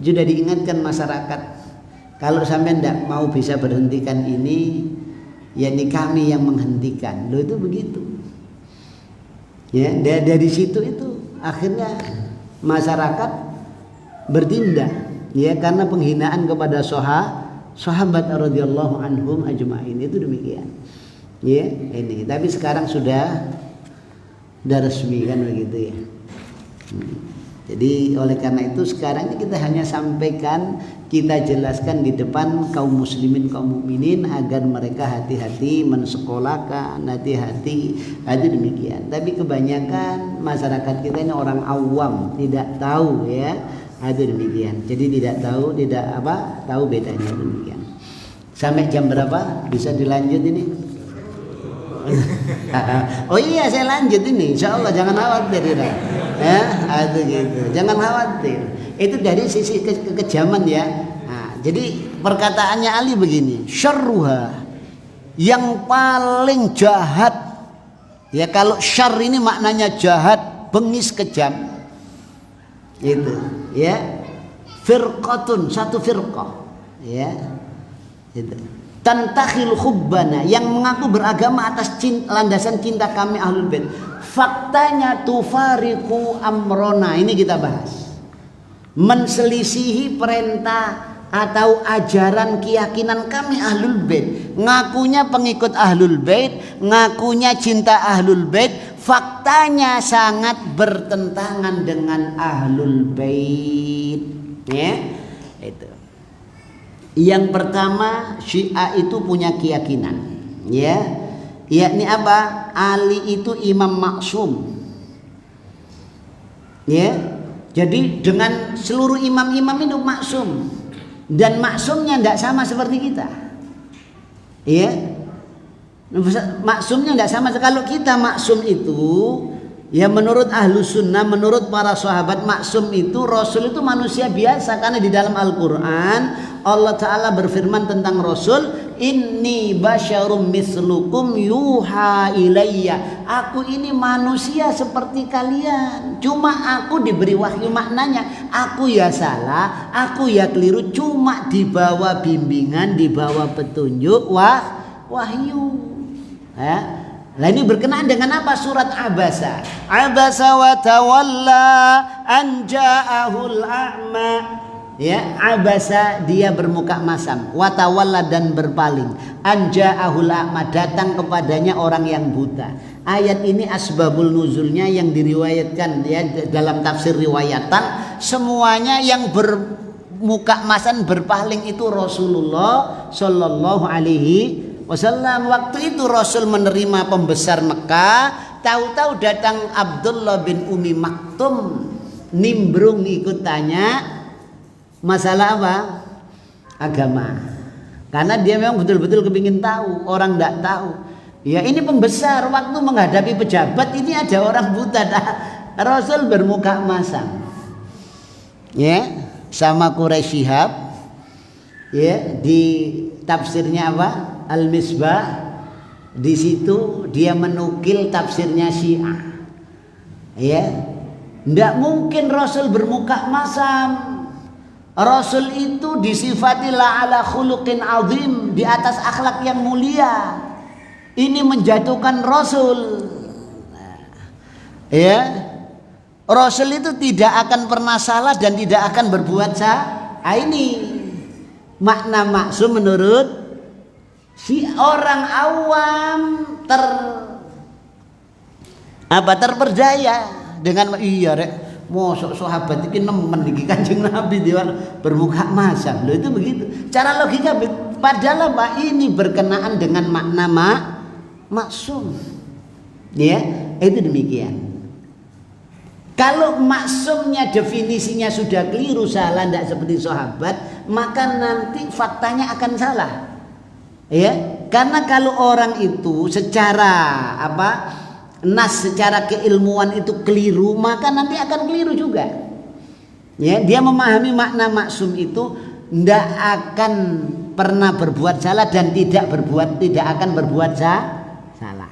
sudah diingatkan masyarakat, kalau sampai tidak mau bisa berhentikan ini, ya ini kami yang menghentikan. Loh, itu begitu. Ya, dari situ itu akhirnya masyarakat bertindak, ya, karena penghinaan kepada sahabat radhiyallahu anhum ajma'in, itu demikian. Ya, ini. Tapi sekarang sudah resmi kan begitu ya. Jadi oleh karena itu sekarang ini kita hanya sampaikan, kita jelaskan di depan kaum muslimin, kaum mukminin agar mereka hati-hati mensekolahkan, hati-hati, itu demikian. Tapi kebanyakan masyarakat kita ini orang awam, tidak tahu, ya, itu demikian. Jadi tidak tahu bedanya, demikian. Sampai jam berapa bisa dilanjut ini? Oh iya, saya lanjut ini, insya Allah, jangan khawatir ya, itu gitu, jangan khawatir. Itu dari sisi kekejaman ya. Nah, jadi perkataannya Ali begini, syarruha, yang paling jahat, ya, kalau syarr ini maknanya jahat, bengis, kejam, itu, ya, firqatun, satu firqah, ya, itu. Tantakhil hubbana, yang mengaku beragama atas landasan cinta kami ahlul bait. Faktanya tufariqu amrona, ini kita bahas. Menselisihi perintah atau ajaran keyakinan kami ahlul bait. Ngakunya pengikut ahlul bait, ngakunya cinta ahlul bait, faktanya sangat bertentangan dengan Ahlul Bait, ya. Itu. Yang pertama, Syiah itu punya keyakinan, ya, yakni apa? Ali itu imam maksum, ya. Jadi dengan seluruh imam-imam itu maksum, dan maksumnya tidak sama seperti kita, ya. Maksumnya tidak sama. Kalau kita maksum itu, ya menurut ahlu sunnah, menurut para sahabat, maksum itu Rasul itu manusia biasa. Karena di dalam Al-Quran Allah Ta'ala berfirman tentang Rasul, inni basyarum mislukum yuha ilayya, aku ini manusia seperti kalian, cuma aku diberi wahyu. Maknanya aku ya salah, aku ya keliru, cuma dibawa bimbingan, dibawa petunjuk, wahyu. Ya. Nah ini berkenaan dengan apa? Surat Abasa. Abasa wa tawalla an ja'ahul a'ma. Ya, abasa dia bermuka masam, wa tawalla dan berpaling. An ja'ahul a'ma, datang kepadanya orang yang buta. Ayat ini asbabul nuzulnya yang diriwayatkan, ya, dalam tafsir riwayatan, semuanya yang bermuka masam berpaling itu Rasulullah sallallahu alaihi wasallam. Waktu itu Rasul menerima pembesar Mekah, tahu-tahu datang Abdullah bin Umi Maktum, nimbrung ikut tanya masalah apa? Agama. Karena dia memang betul-betul kepingin tahu, orang tidak tahu. Ya ini pembesar, waktu menghadapi pejabat ini ada orang buta. Rasul bermuka masam, ya, sama Quraisy Shihab, ya, di tafsirnya apa? Al-Misbah, di situ dia menukil tafsirnya Syiah, ya. Tidak mungkin Rasul bermuka masam. Rasul itu disifati la ala khuluqin azim, di atas akhlak yang mulia. Ini menjatuhkan Rasul, ya. Rasul itu tidak akan pernah salah dan tidak akan berbuat salah. Ini makna maksum menurut si orang awam terperdaya dengan iya rek, mosok sahabat iki nemen iki Kanjeng Nabi dia bermuka masam. Loh itu begitu. Cara logika padahal apa? Ini berkenaan dengan makna maksum. Ya, itu demikian. Kalau maksumnya definisinya sudah keliru, salah, tidak seperti sahabat, maka nanti faktanya akan salah. Ya, karena kalau orang itu secara secara keilmuan itu keliru, maka nanti akan keliru juga. Ya, dia memahami makna maksum itu tidak akan pernah berbuat salah dan tidak akan berbuat salah.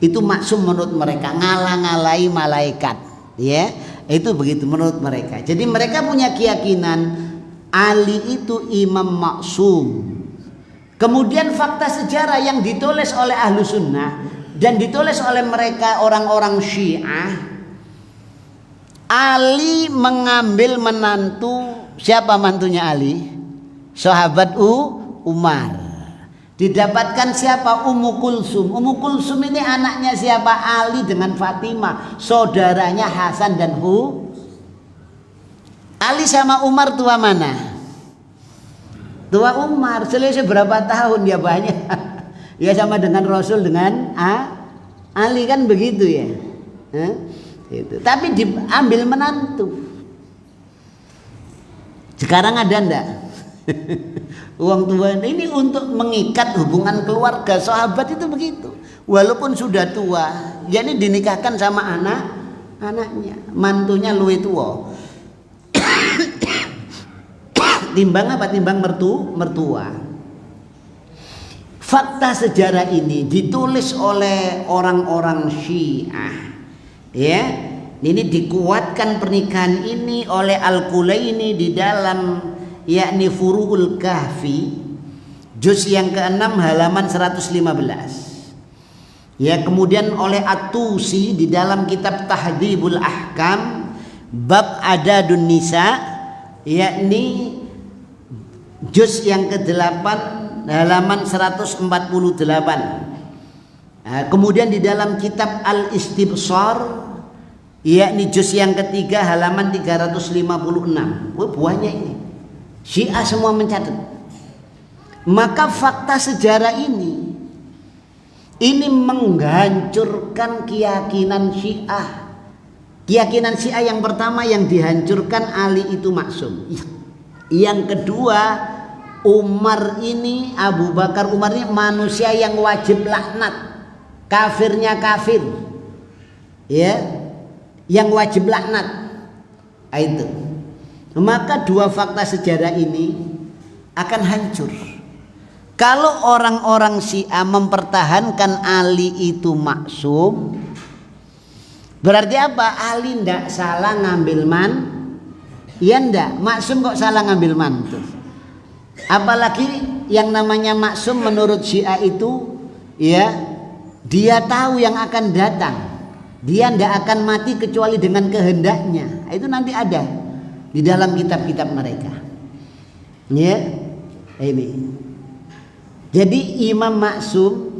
Itu maksum menurut mereka, ngalah-ngalahi malaikat. Ya, itu begitu menurut mereka. Jadi mereka punya keyakinan Ali itu imam maksum. Kemudian fakta sejarah yang ditulis oleh ahlu sunnah dan ditulis oleh mereka orang-orang Syiah, Ali mengambil menantu. Siapa mantunya Ali? Sahabat Umar. Didapatkan siapa? Ummu Kulsum. Ummu Kulsum ini anaknya siapa? Ali dengan Fatimah, saudaranya Hasan dan Ali sama Umar tua mana? Tua Umar. Selisih berapa tahun? Ya banyak. Ya sama dengan Rasul dengan Ali kan begitu ya. Itu. Tapi diambil menantu. Sekarang ada ndak? Uang tua ini untuk mengikat hubungan keluarga. Sahabat itu begitu. Walaupun sudah tua, ya ini dinikahkan sama anaknya, mantunya luwih tua. Timbang apa? Timbang mertua. Fakta sejarah ini ditulis oleh orang-orang Syiah. Ya, ini dikuatkan pernikahan ini oleh Al-Kulaini di dalam yakni Furu'ul Kahfi juz yang ke-6 halaman 115. Ya, kemudian oleh At-Tusi di dalam kitab Tahdhibul Ahkam bab Adadun Nisa yakni juz yang ke-8 halaman 148. Kemudian di dalam kitab Al-Istibsar, yakni juz yang ketiga halaman 356. Buahnya ini. Syiah semua mencatat. Maka fakta sejarah ini menghancurkan keyakinan Syiah. Keyakinan Syiah yang pertama yang dihancurkan, Ali itu maksum. Yang kedua, Abu Bakar Umar ini manusia yang wajib laknat. Kafirnya kafir. Ya, yang wajib laknat. Itu. Maka dua fakta sejarah ini akan hancur. Kalau orang-orang Syiah mempertahankan Ali itu maksum, berarti apa? Ali ndak salah ngambil ya ndak, maksum kok salah ngambil tuh. Apalagi yang namanya maksum menurut Syiah itu, ya, dia tahu yang akan datang. Dia ndak akan mati kecuali dengan kehendaknya. Itu nanti ada di dalam kitab-kitab mereka. Ya, ini. Jadi Imam Maksum,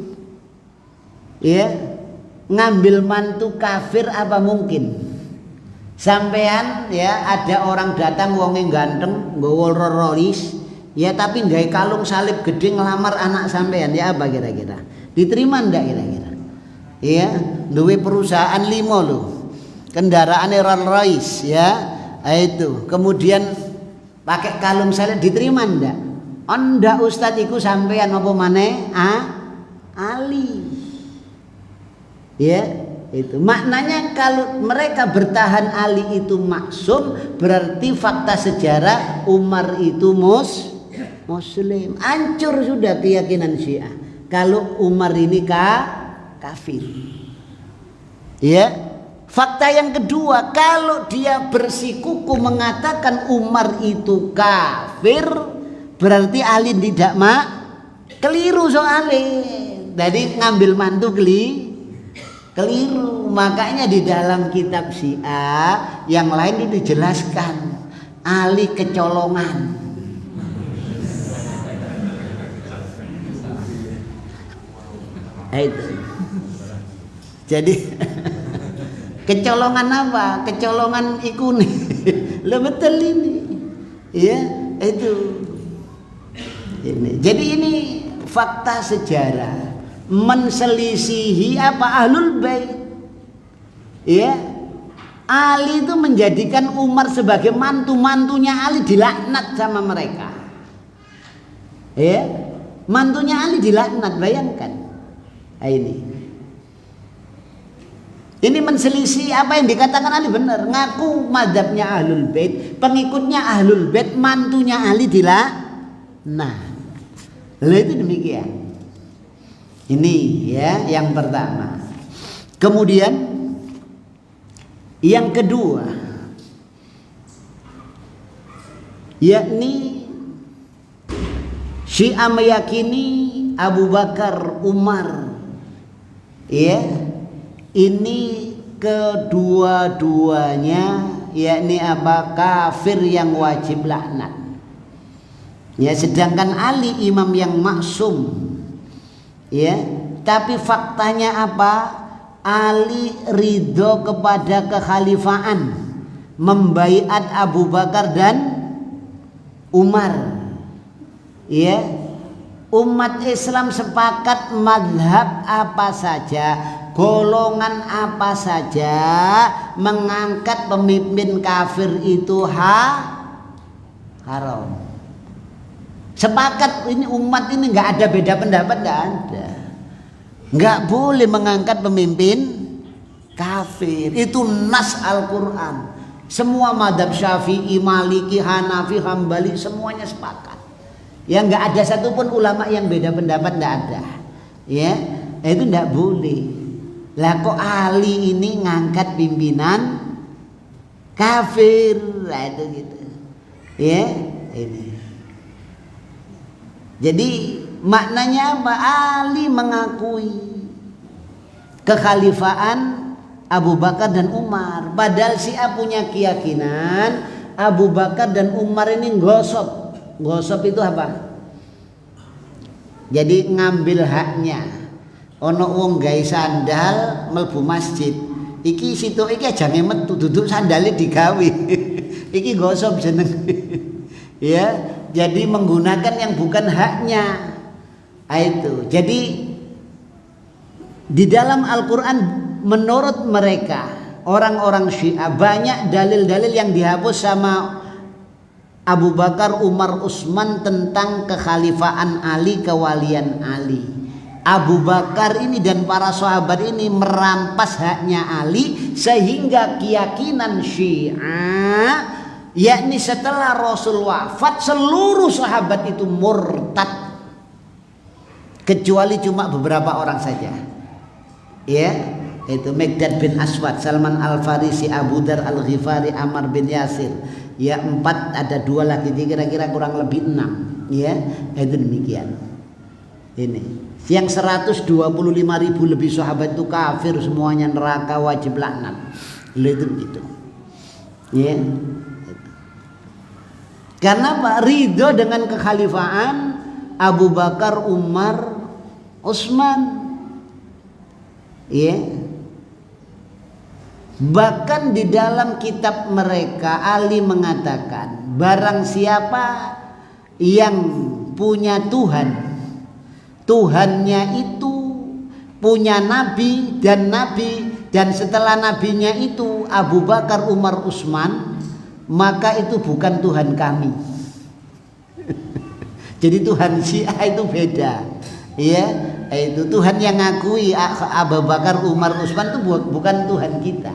ya, ngambil mantu kafir apa mungkin? Sampean, ya, ada orang datang wonge ganteng, nggawa Rolls, ya, tapi nggawe kalung salib gede ngelamar anak sampean, ya apa kira-kira? Diterima ndak kira-kira? Ya, duwe perusahaan 5 loh. Kendaraane Rolls, ya. Itu. Kemudian pakai kalung salib, diterima ndak? Ndak Ustadz, iku sampean apa maneh? Ali. Ya, itu maknanya kalau mereka bertahan Ali itu maksum, berarti fakta sejarah Umar itu muslim. Hancur sudah keyakinan Syiah kalau Umar ini kafir. Ya, fakta yang kedua, kalau dia bersikuku mengatakan Umar itu kafir, berarti Ali tidak keliru soalnya. Jadi ngambil mantu keliru. Makanya di dalam kitab Syiah yang lain itu dijelaskan Ali kecolongan. Itu. Jadi kecolongan apa? Kecolongan iku nih. Lah betul ini. Ya, itu. Ini. Jadi ini fakta sejarah menselisihi apa Ahlul Bait. Ya, Ali itu menjadikan Umar sebagai mantunya Ali, dilaknat sama mereka. Ya, mantunya Ali dilaknat, bayangkan. Nah, ini menselisih apa yang dikatakan Ali benar. Ngaku mazhabnya Ahlul Bait, pengikutnya Ahlul Bait, mantunya Ali dilaknat. Lah itu demikian. Ini ya yang pertama. Kemudian yang kedua, yakni Syiah meyakini Abu Bakar, Umar, ya, ini kedua-duanya yakni apa? Kafir yang wajib laknat. Ya, sedangkan Ali imam yang maksum. Ya, tapi faktanya apa? Ali ridho kepada kekhalifaan, membaiat Abu Bakar dan Umar. Ya, umat Islam sepakat madhab apa saja, golongan apa saja, mengangkat pemimpin kafir itu haram. Sepakat ini umat ini nggak ada beda pendapat, nggak ada. Nggak boleh mengangkat pemimpin kafir. Itu nas Al-Quran. Semua madhab Syafi'i, Maliki, Hanafi, Hambali semuanya sepakat. Ya, nggak ada satupun ulama yang beda pendapat, nggak ada. Ya, itu nggak boleh. Lah kok Ali ini ngangkat pimpinan kafir, lah itu gitu. Ya, ini. Jadi maknanya apa? Ali mengakui kekhalifaan Abu Bakar dan Umar. Padahal Syiah punya keyakinan Abu Bakar dan Umar ini gosop. Gosop itu apa? Jadi ngambil haknya. Ana wong gawe sandal mlebu masjid. Iki situk iki aja metu duduk sandale digawe. Iki gosok jeneng. Ya, jadi menggunakan yang bukan haknya. Itu. Jadi di dalam Al-Qur'an menurut mereka orang-orang Syiah banyak dalil-dalil yang dihapus sama Abu Bakar, Umar, Utsman tentang kekhalifahan Ali, kewalian Ali. Abu Bakar ini dan para sahabat ini merampas haknya Ali sehingga keyakinan Syiah yakni setelah Rasul wafat seluruh sahabat itu murtad kecuali cuma beberapa orang saja. Ya, itu Miqdad bin Aswad, Salman Al-Farisi, Abu Dar Al-Ghifari, Ammar bin Yasir. Ya 4, ada 2 lagi, kira-kira kurang lebih 6. Ya, itu demikian. Ini yang 125.000 lebih sahabat itu kafir semuanya, neraka, wajib laknat. Itu begitu. Ya. Karena apa? Ridho dengan kekhalifahan Abu Bakar, Umar, Utsman. Ya. Bahkan di dalam kitab mereka Ali mengatakan, barang siapa yang punya Tuhan, Tuhannya itu punya nabi dan setelah nabinya itu Abu Bakar, Umar, Utsman, maka itu bukan Tuhan kami. Jadi Tuhan Syiah itu beda. Ya, itu Tuhan yang ngakui Abu Bakar, Umar, Utsman itu bukan Tuhan kita.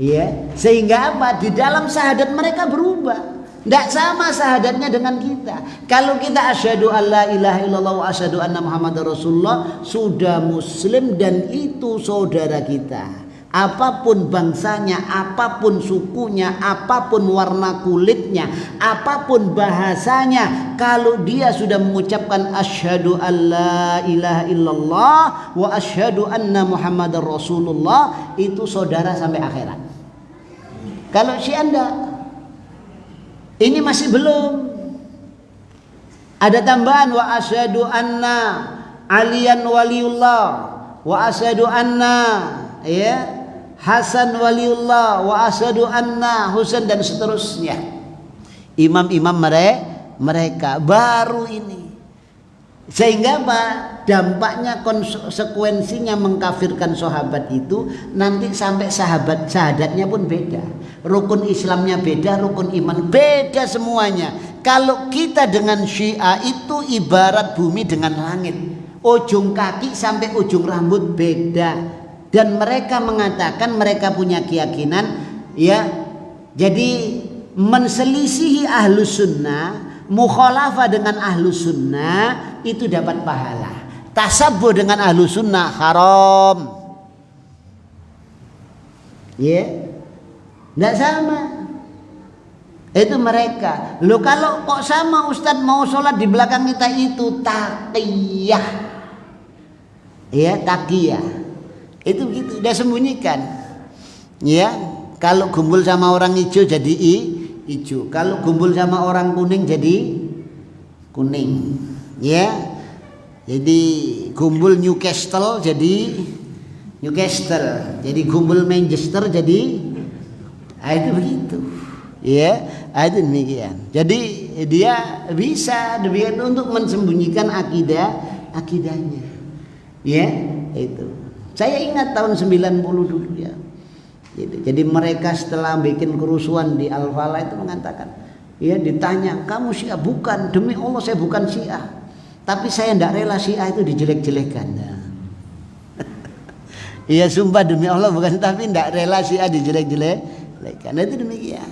Ya, sehingga apa? Di dalam syahadat mereka berubah. Tidak sama syahadatnya dengan kita. Kalau kita asyhadu alla ilaha illallah wa asyhadu anna muhammadar rasulullah, sudah muslim dan itu saudara kita. Apapun bangsanya, apapun sukunya, apapun warna kulitnya, apapun bahasanya, kalau dia sudah mengucapkan asyhadu alla ilaha illallah wa asyhadu anna muhammadar rasulullah, itu saudara sampai akhirat. Kalau Syiah enggak. Ini masih belum. Ada tambahan wa asyhadu anna aliyan waliullah wa asyhadu anna ya Hasan waliullah wa asyhadu anna Husain dan seterusnya. Imam-imam mereka baru ini. Sehingga apa? Dampaknya, konsekuensinya mengkafirkan sahabat itu nanti sampai syahadatnya pun beda. Rukun Islamnya beda, rukun iman beda semuanya. Kalau kita dengan Syiah itu ibarat bumi dengan langit. Ujung kaki sampai ujung rambut beda. Dan mereka mengatakan mereka punya keyakinan ya. Jadi menselisihi ahlus sunnah, mukhalafah dengan ahlus sunnah itu dapat pahala. Tasabbuh dengan ahlus sunnah haram. Ya. Tidak sama. Itu mereka. Loh kalau kok sama Ustadz mau sholat di belakang kita itu taqiyah. Ya, taqiyah. Itu begitu, dia sembunyikan. Ya, kalau gumpul sama orang hijau jadi hijau. Kalau gumpul sama orang kuning jadi kuning. Ya. Jadi gumpul Newcastle jadi Newcastle. Jadi gumpul Manchester jadi itu begitu. Ya, itu demikian. Jadi dia bisa demikian untuk mensembunyikan akidahnya. Ya, itu. Saya ingat tahun 90 dulu ya. Jadi mereka setelah bikin kerusuhan di Al-Falah itu mengatakan, ya ditanya, kamu Syiah? Bukan, demi Allah saya bukan Syiah. Tapi saya tidak rela Syiah itu dijelek-jelekan. Iya sumpah demi Allah bukan, tapi tidak rela Syiah dijelek-jelekan. Itu demikian.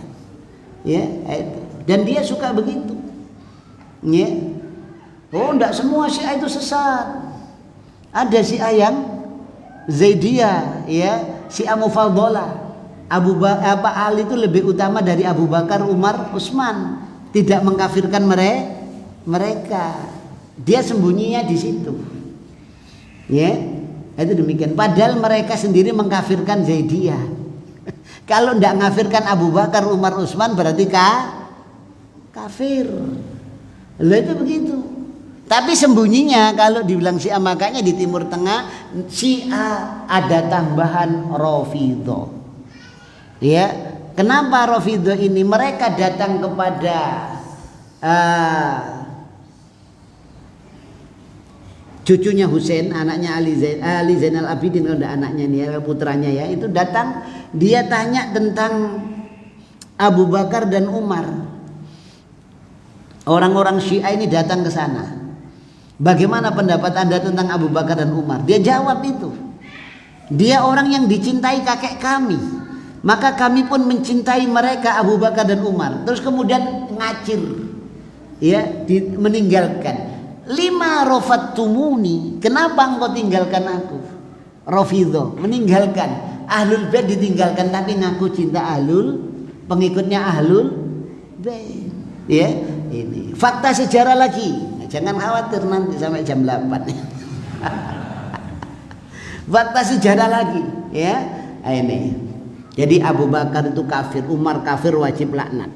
Ya, itu. Dan dia suka begitu. Ya. Oh, tidak semua Syiah itu sesat. Ada Syiah yang Zaidiyah, ya, Syiah Mufaddalah. Ali itu lebih utama dari Abu Bakar, Umar, Utsman. Tidak mengkafirkan mereka. Dia sembunyinya di situ. Ya, itu demikian. Padahal mereka sendiri mengkafirkan Zaidiyah. Kalau tidak mengkafirkan Abu Bakar, Umar, Utsman berarti kafir. Lalu itu begitu. Tapi sembunyinya kalau dibilang Syiah, makanya di Timur Tengah Syiah ada tambahan Rafidhah. Ya, kenapa Rafidhah ini? Mereka datang kepada cucunya Husain, anaknya Ali Zainal Abidin, kalau ada anaknya nih ya, putranya ya, itu datang, dia tanya tentang Abu Bakar dan Umar. Orang-orang Syiah ini datang ke sana. Bagaimana pendapat Anda tentang Abu Bakar dan Umar? Dia jawab itu. Dia orang yang dicintai kakek kami. Maka kami pun mencintai mereka, Abu Bakar dan Umar. Terus kemudian ngacir. Ya, meninggalkan. Lima rafattumuni. Kenapa engkau tinggalkan aku? Rafidhah, meninggalkan. Ahlul Bait ditinggalkan, tapi ngaku cinta pengikutnya Ahlul Bait. Ya, ini. Fakta sejarah lagi. Jangan khawatir nanti sampai jam 8. Fakta sejarah lagi, ya. Ini. Jadi Abu Bakar itu kafir, Umar kafir, wajib laknat.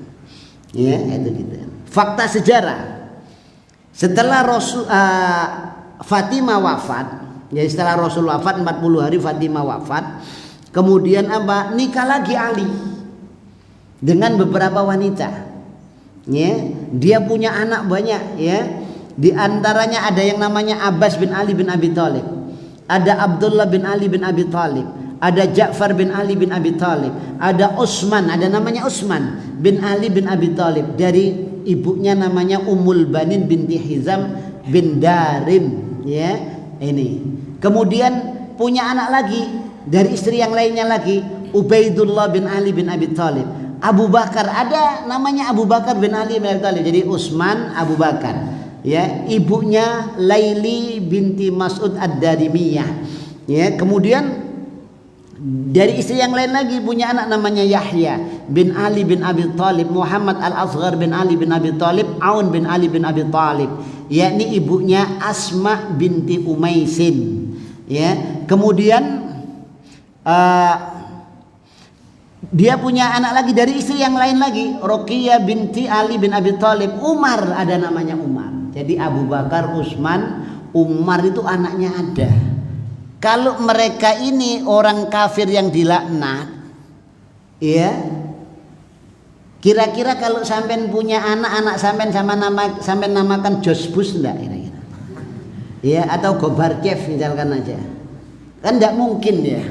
Ya, itu gitu. Fakta sejarah. Setelah Fatimah wafat, jadi setelah Rasul wafat 40 hari Fatimah wafat, kemudian apa? Nikah lagi Ali dengan beberapa wanita. Ya, dia punya anak banyak, ya. Di antaranya ada yang namanya Abbas bin Ali bin Abi Thalib, ada Abdullah bin Ali bin Abi Thalib, ada Ja'far bin Ali bin Abi Thalib, ada Utsman, ada namanya Utsman bin Ali bin Abi Thalib, dari ibunya namanya Ummul Banin binti Hizam bin Darim, ya. Ini. Kemudian punya anak lagi dari istri yang lainnya lagi, Ubaidullah bin Ali bin Abi Thalib. Abu Bakar ada namanya Abu Bakar bin Ali bin Abi Thalib. Jadi Utsman, Abu Bakar. Ya, ibunya Laili binti Mas'ud Ad-Darimiyah. Ya, kemudian dari istri yang lain lagi punya anak namanya Yahya bin Ali bin Abi Thalib, Muhammad Al-Asghar bin Ali bin Abi Thalib, Aun bin Ali bin Abi Thalib, yakni ibunya Asma binti Umaisin. Ya, kemudian dia punya anak lagi dari istri yang lain lagi, Ruqayyah binti Ali bin Abi Thalib. Umar ada namanya Umar. Jadi Abu Bakar, Utsman, Umar itu anaknya ada. Kalau mereka ini orang kafir yang dilaknat, ya, kira-kira kalau sampean punya anak sampean sampean namakan Josbus enggak kira-kira? Ya, atau Gobarchev misalkan aja. Kan enggak mungkin ya.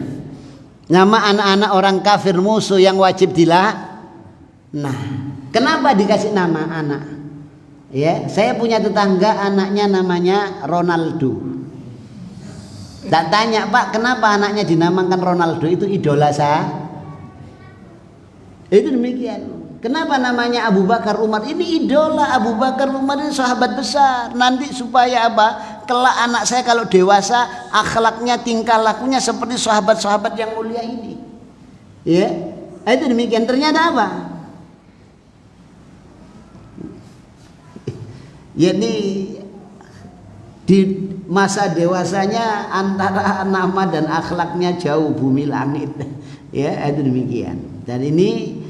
Nama anak-anak orang kafir musuh yang wajib dilaknat. Kenapa dikasih nama anak? Ya, saya punya tetangga anaknya namanya Ronaldo. Tak tanya, Pak, kenapa anaknya dinamakan Ronaldo? Itu idola saya. Itu demikian. Kenapa namanya Abu Bakar Umar? Ini idola. Abu Bakar Umar ini sahabat besar. Nanti supaya apa? Kelak anak saya kalau dewasa, akhlaknya, tingkah lakunya seperti sahabat-sahabat yang mulia ini. Ya, itu demikian. Ternyata apa? Jadi di masa dewasanya antara nama dan akhlaknya jauh bumi langit. Ya, itu demikian. Dan ini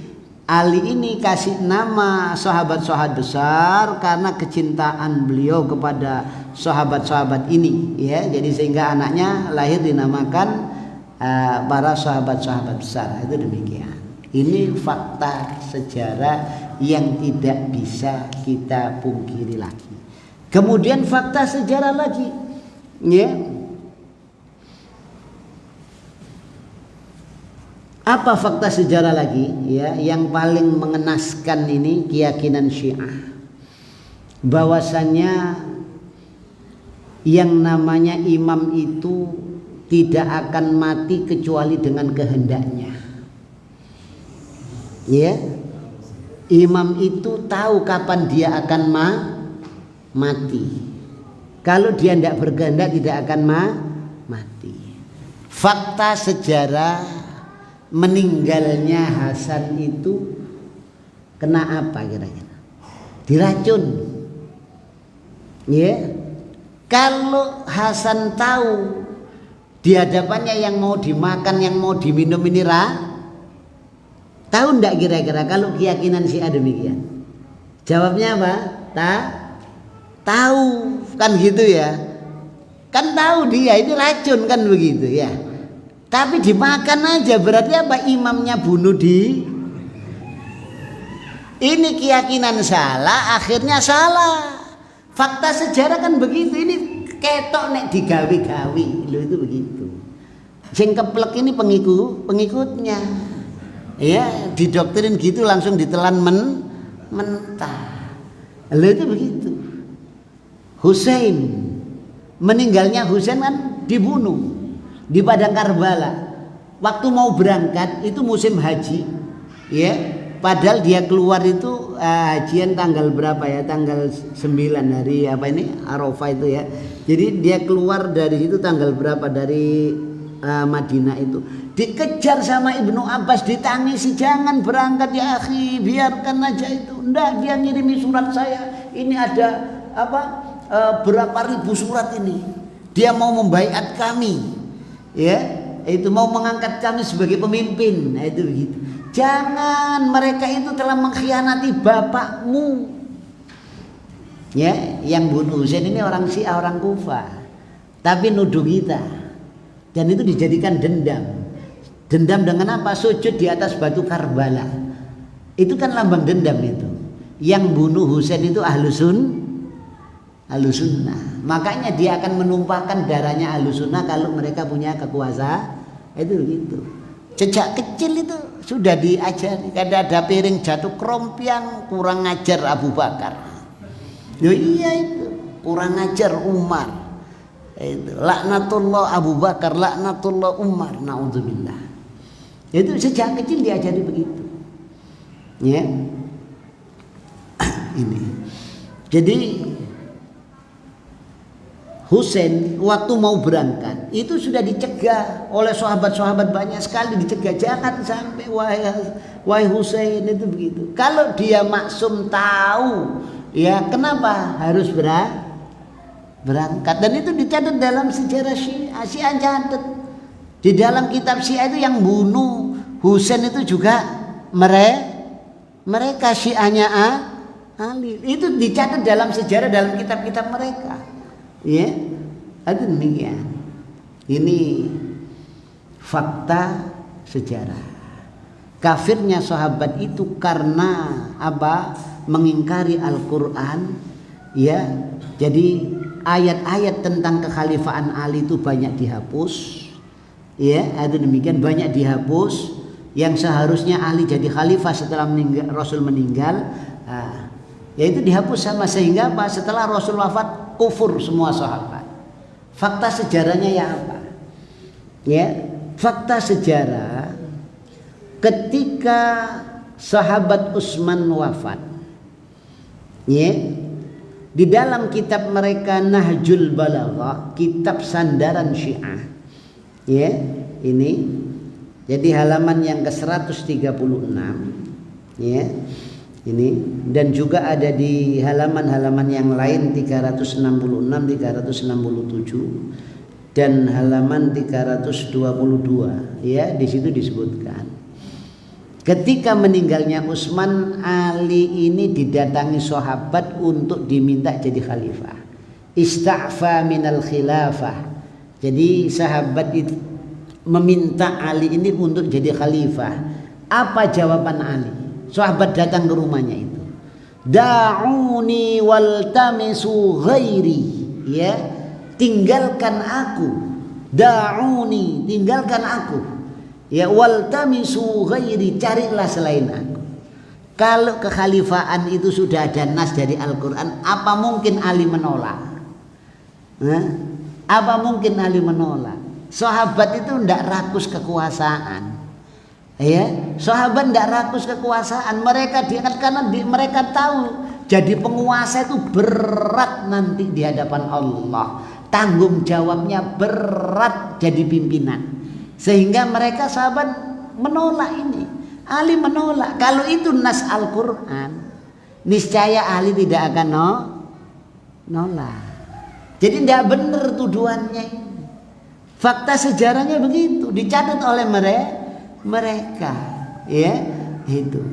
Ali ini kasih nama sahabat-sahabat besar karena kecintaan beliau kepada sahabat-sahabat ini, ya. Jadi sehingga anaknya lahir dinamakan para sahabat-sahabat besar. Itu demikian. Ini fakta sejarah yang tidak bisa kita pungkiri lagi. Kemudian fakta sejarah lagi, ya. Apa fakta sejarah lagi, ya, yang paling mengenaskan ini keyakinan Syiah, bahwasannya yang namanya imam itu tidak akan mati kecuali dengan kehendaknya. Ya, imam itu tahu kapan dia akan mati. Kalau dia tidak berkehendak tidak akan mati. Fakta sejarah meninggalnya Hasan itu kena apa kira-kira? Diracun. Ya. Kalau Hasan tahu di hadapannya yang mau dimakan, yang mau diminum ini tahu enggak kira-kira kalau keyakinan Syiah demikian? Jawabnya apa? tahu kan gitu ya, kan tahu dia ini racun kan begitu ya, tapi dimakan aja. Berarti apa? Imamnya bunuh di ini, keyakinan salah akhirnya salah. Fakta sejarah kan begitu. Ini ketok nek digawi-gawi lho, itu begitu. Sing keplek ini pengikutnya ya, didoktrin gitu langsung ditelan mentah. Lho itu begitu. Husain, meninggalnya Husain kan dibunuh di padang Karbala. Waktu mau berangkat itu musim haji ya, padahal dia keluar itu hajian tanggal berapa ya, tanggal 9 hari apa ini Arafah itu ya. Jadi dia keluar dari situ tanggal berapa, dari Madinah itu dikejar sama Ibnu Abbas, ditangisi, jangan berangkat ya akhi, biarkan aja itu. Ndak, dia ngirimi surat saya, ini ada apa berapa ribu surat ini, dia mau membaiat kami ya, itu mau mengangkat kami sebagai pemimpin. Nah itu begitu. Jangan, mereka itu telah mengkhianati bapakmu ya. Yang bunuh Husain ini orang Syiah, orang Kufah, tapi nuduh kita, dan itu dijadikan dendam. Dendam dengan apa? Sujud di atas batu Karbala, itu kan lambang dendam itu. Yang bunuh Husain itu Ahlussunnah, makanya dia akan menumpahkan darahnya Ahlussunnah kalau mereka punya kekuasaan. Itu begitu. Sejak kecil itu sudah diajari. Kada ada piring jatuh krompiang, kurang ngajar Abu Bakar. Ya iya itu, kurang ngajar Umar. Itu laknatullah Abu Bakar, laknatullah Umar, naudzubillah. Itu sejak kecil diajari begitu. Ya. Ini. Jadi Husain waktu mau berangkat itu sudah dicegah oleh sahabat-sahabat, banyak sekali dicegah, jangan sampai wahai Husain, itu begitu. Kalau dia maksum tahu ya kenapa harus berangkat, dan itu dicatat dalam sejarah Syiah. Syiah catat di dalam kitab Syiah itu yang bunuh Husain itu juga mereka Syiahnya Ali, itu dicatat dalam sejarah, dalam kitab-kitab mereka. Ya, itu demikian. Ini fakta sejarah. Kafirnya sahabat itu karena apa? Mengingkari Al-Quran. Ya, jadi ayat-ayat tentang kekhalifahan Ali itu banyak dihapus. Ya, itu demikian, banyak dihapus. Yang seharusnya Ali jadi khalifah setelah Rasul meninggal, ya itu dihapus sama, sehingga apa? Setelah Rasul wafat kufur semua sahabat. Fakta sejarahnya ya apa? Ya, fakta sejarah ketika sahabat Utsman wafat, ya, di dalam kitab mereka Nahjul Balaghah, kitab sandaran Syiah, ya, ini jadi halaman yang ke-136, ya. Ini, dan juga ada di halaman-halaman yang lain 366, 367 dan halaman 322 ya, di situ disebutkan ketika meninggalnya Utsman, Ali ini didatangi sahabat untuk diminta jadi khalifah. Ista'fa minal khilafah. Jadi sahabat itu meminta Ali ini untuk jadi khalifah. Apa jawaban Ali? Sahabat datang ke rumahnya itu, da'uni waltamisu ghairi, ya, tinggalkan aku, da'uni, tinggalkan aku, ya, waltamisu ghairi, carilah selain aku. Kalau kekhalifahan itu sudah ada nas dari Al-Quran, apa mungkin Ali menolak? Apa mungkin Ali menolak? Sahabat itu tidak rakus kekuasaan. Ya, sahabat tidak rakus kekuasaan. Mereka diangkat karena mereka tahu jadi penguasa itu berat nanti di hadapan Allah. Tanggung jawabnya berat jadi pimpinan. Sehingga mereka sahabat menolak ini. Ali menolak. Kalau itu nas Al-Quran, niscaya Ali tidak akan nolak. Jadi tidak benar tuduhannya ini. Fakta sejarahnya begitu, dicatat oleh mereka, ya, itu.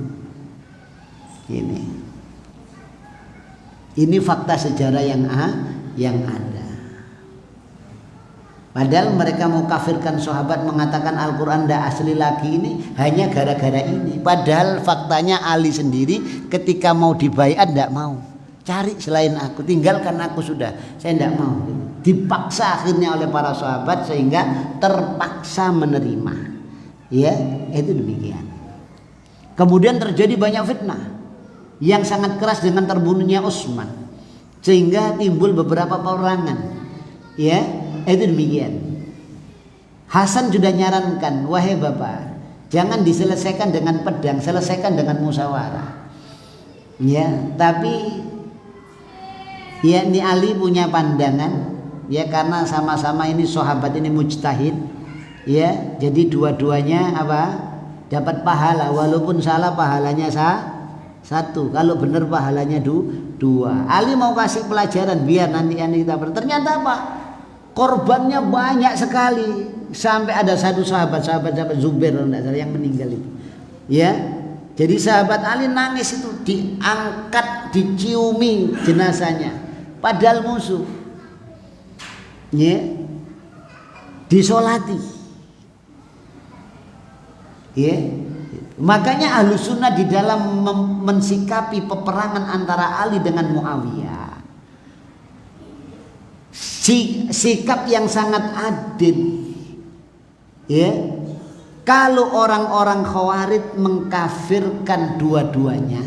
Ini. Ini fakta sejarah yang ada. Padahal mereka mau kafirkan sahabat, mengatakan Al-Quran tidak asli lagi, ini hanya gara-gara ini. Padahal faktanya Ali sendiri ketika mau dibaiat tidak mau. Cari selain aku, tinggalkan aku sudah, saya tidak mau. Dipaksa akhirnya oleh para sahabat sehingga terpaksa menerima. Ya, itu demikian. Kemudian terjadi banyak fitnah yang sangat keras dengan terbunuhnya Utsman, sehingga timbul beberapa peperangan. Ya, itu demikian. Hasan sudah nyarankan, wahai bapak, jangan diselesaikan dengan pedang, selesaikan dengan musyawarah. Ya, tapi ya ini Ali punya pandangan, ya karena sama-sama ini sahabat ini mujtahid, ya jadi dua-duanya apa dapat pahala, walaupun salah pahalanya satu, kalau benar pahalanya dua. Ali mau kasih pelajaran biar nanti kita ternyata apa? Korbannya banyak sekali, sampai ada satu sahabat Zubair yang meninggal itu. Ya, jadi sahabat Ali nangis itu, diangkat, diciumi jenazahnya, padahal musuh. Ya, disolati. Ya. Makanya Ahlus Sunnah di dalam mensikapi peperangan antara Ali dengan Muawiyah, sikap yang sangat adil. Ya, kalau orang-orang Khawarij mengkafirkan dua-duanya,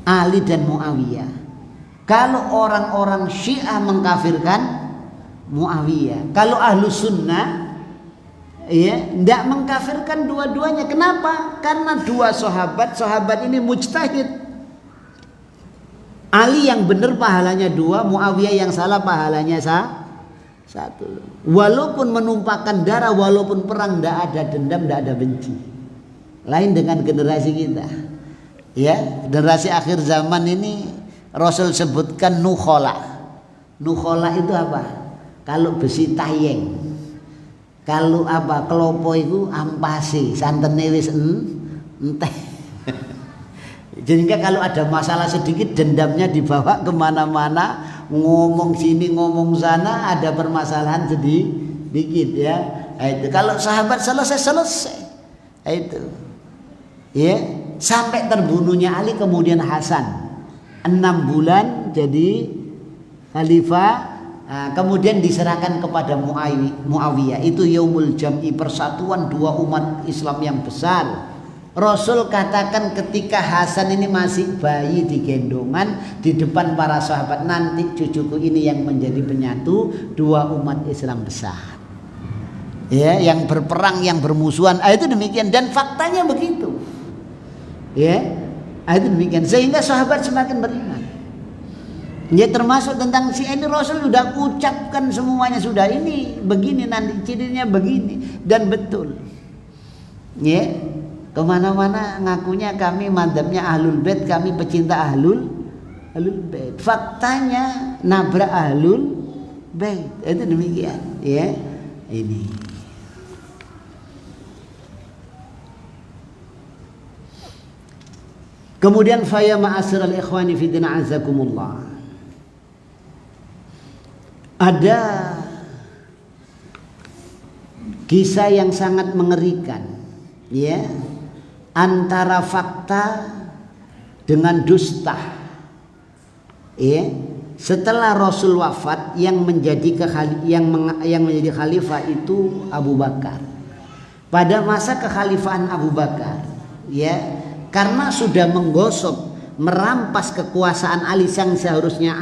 Ali dan Muawiyah, kalau orang-orang Syiah mengkafirkan Muawiyah, kalau Ahlus Sunnah ya tidak mengkafirkan dua-duanya. Kenapa? Karena dua sahabat ini mujtahid. Ali yang benar pahalanya dua, Muawiyah yang salah pahalanya satu. Walaupun menumpahkan darah, walaupun perang, tidak ada dendam, tidak ada benci. Lain dengan generasi kita. Ya, generasi akhir zaman ini Rasul sebutkan nukhola. Nukhola itu apa? Kalau besi tayeng. Kalau apa kelopo itu ampasi, santene wis enteh. Jadi kalau ada masalah sedikit dendamnya dibawa kemana-mana, ngomong sini ngomong sana, ada permasalahan sedikit ya. Itu kalau sahabat selesai. Itu ya, sampai terbunuhnya Ali kemudian Hasan 6 bulan jadi khalifah. Nah, kemudian diserahkan kepada Muawiyah. Itu yaumul jam'i, persatuan dua umat Islam yang besar. Rasul katakan ketika Hasan ini masih bayi di gendongan di depan para sahabat, nanti cucuku ini yang menjadi penyatu dua umat Islam besar. Ya, yang berperang, yang bermusuhan. Itu demikian dan faktanya begitu. Ya, itu demikian sehingga sahabat semakin beriman. Ya, termasuk tentang si ini Rasul sudah ucapkan semuanya, sudah ini begini nanti cirinya begini, dan betul. Ya, kemana-mana ngakunya kami madzhabnya Ahlul Bait, kami pecinta Ahlul Bait. Faktanya nabrak Ahlul Bait. Itu demikian. Ya, ini. Kemudian faya ma'asyiral ikhwani fi din azakumullah. Ada kisah yang sangat mengerikan, ya, antara fakta dengan dusta. Ya, setelah Rasul wafat, yang menjadi khalifah itu Abu Bakar. Pada masa kekhalifahan Abu Bakar, ya, karena sudah menggosok, merampas kekuasaan Ali, yang seharusnya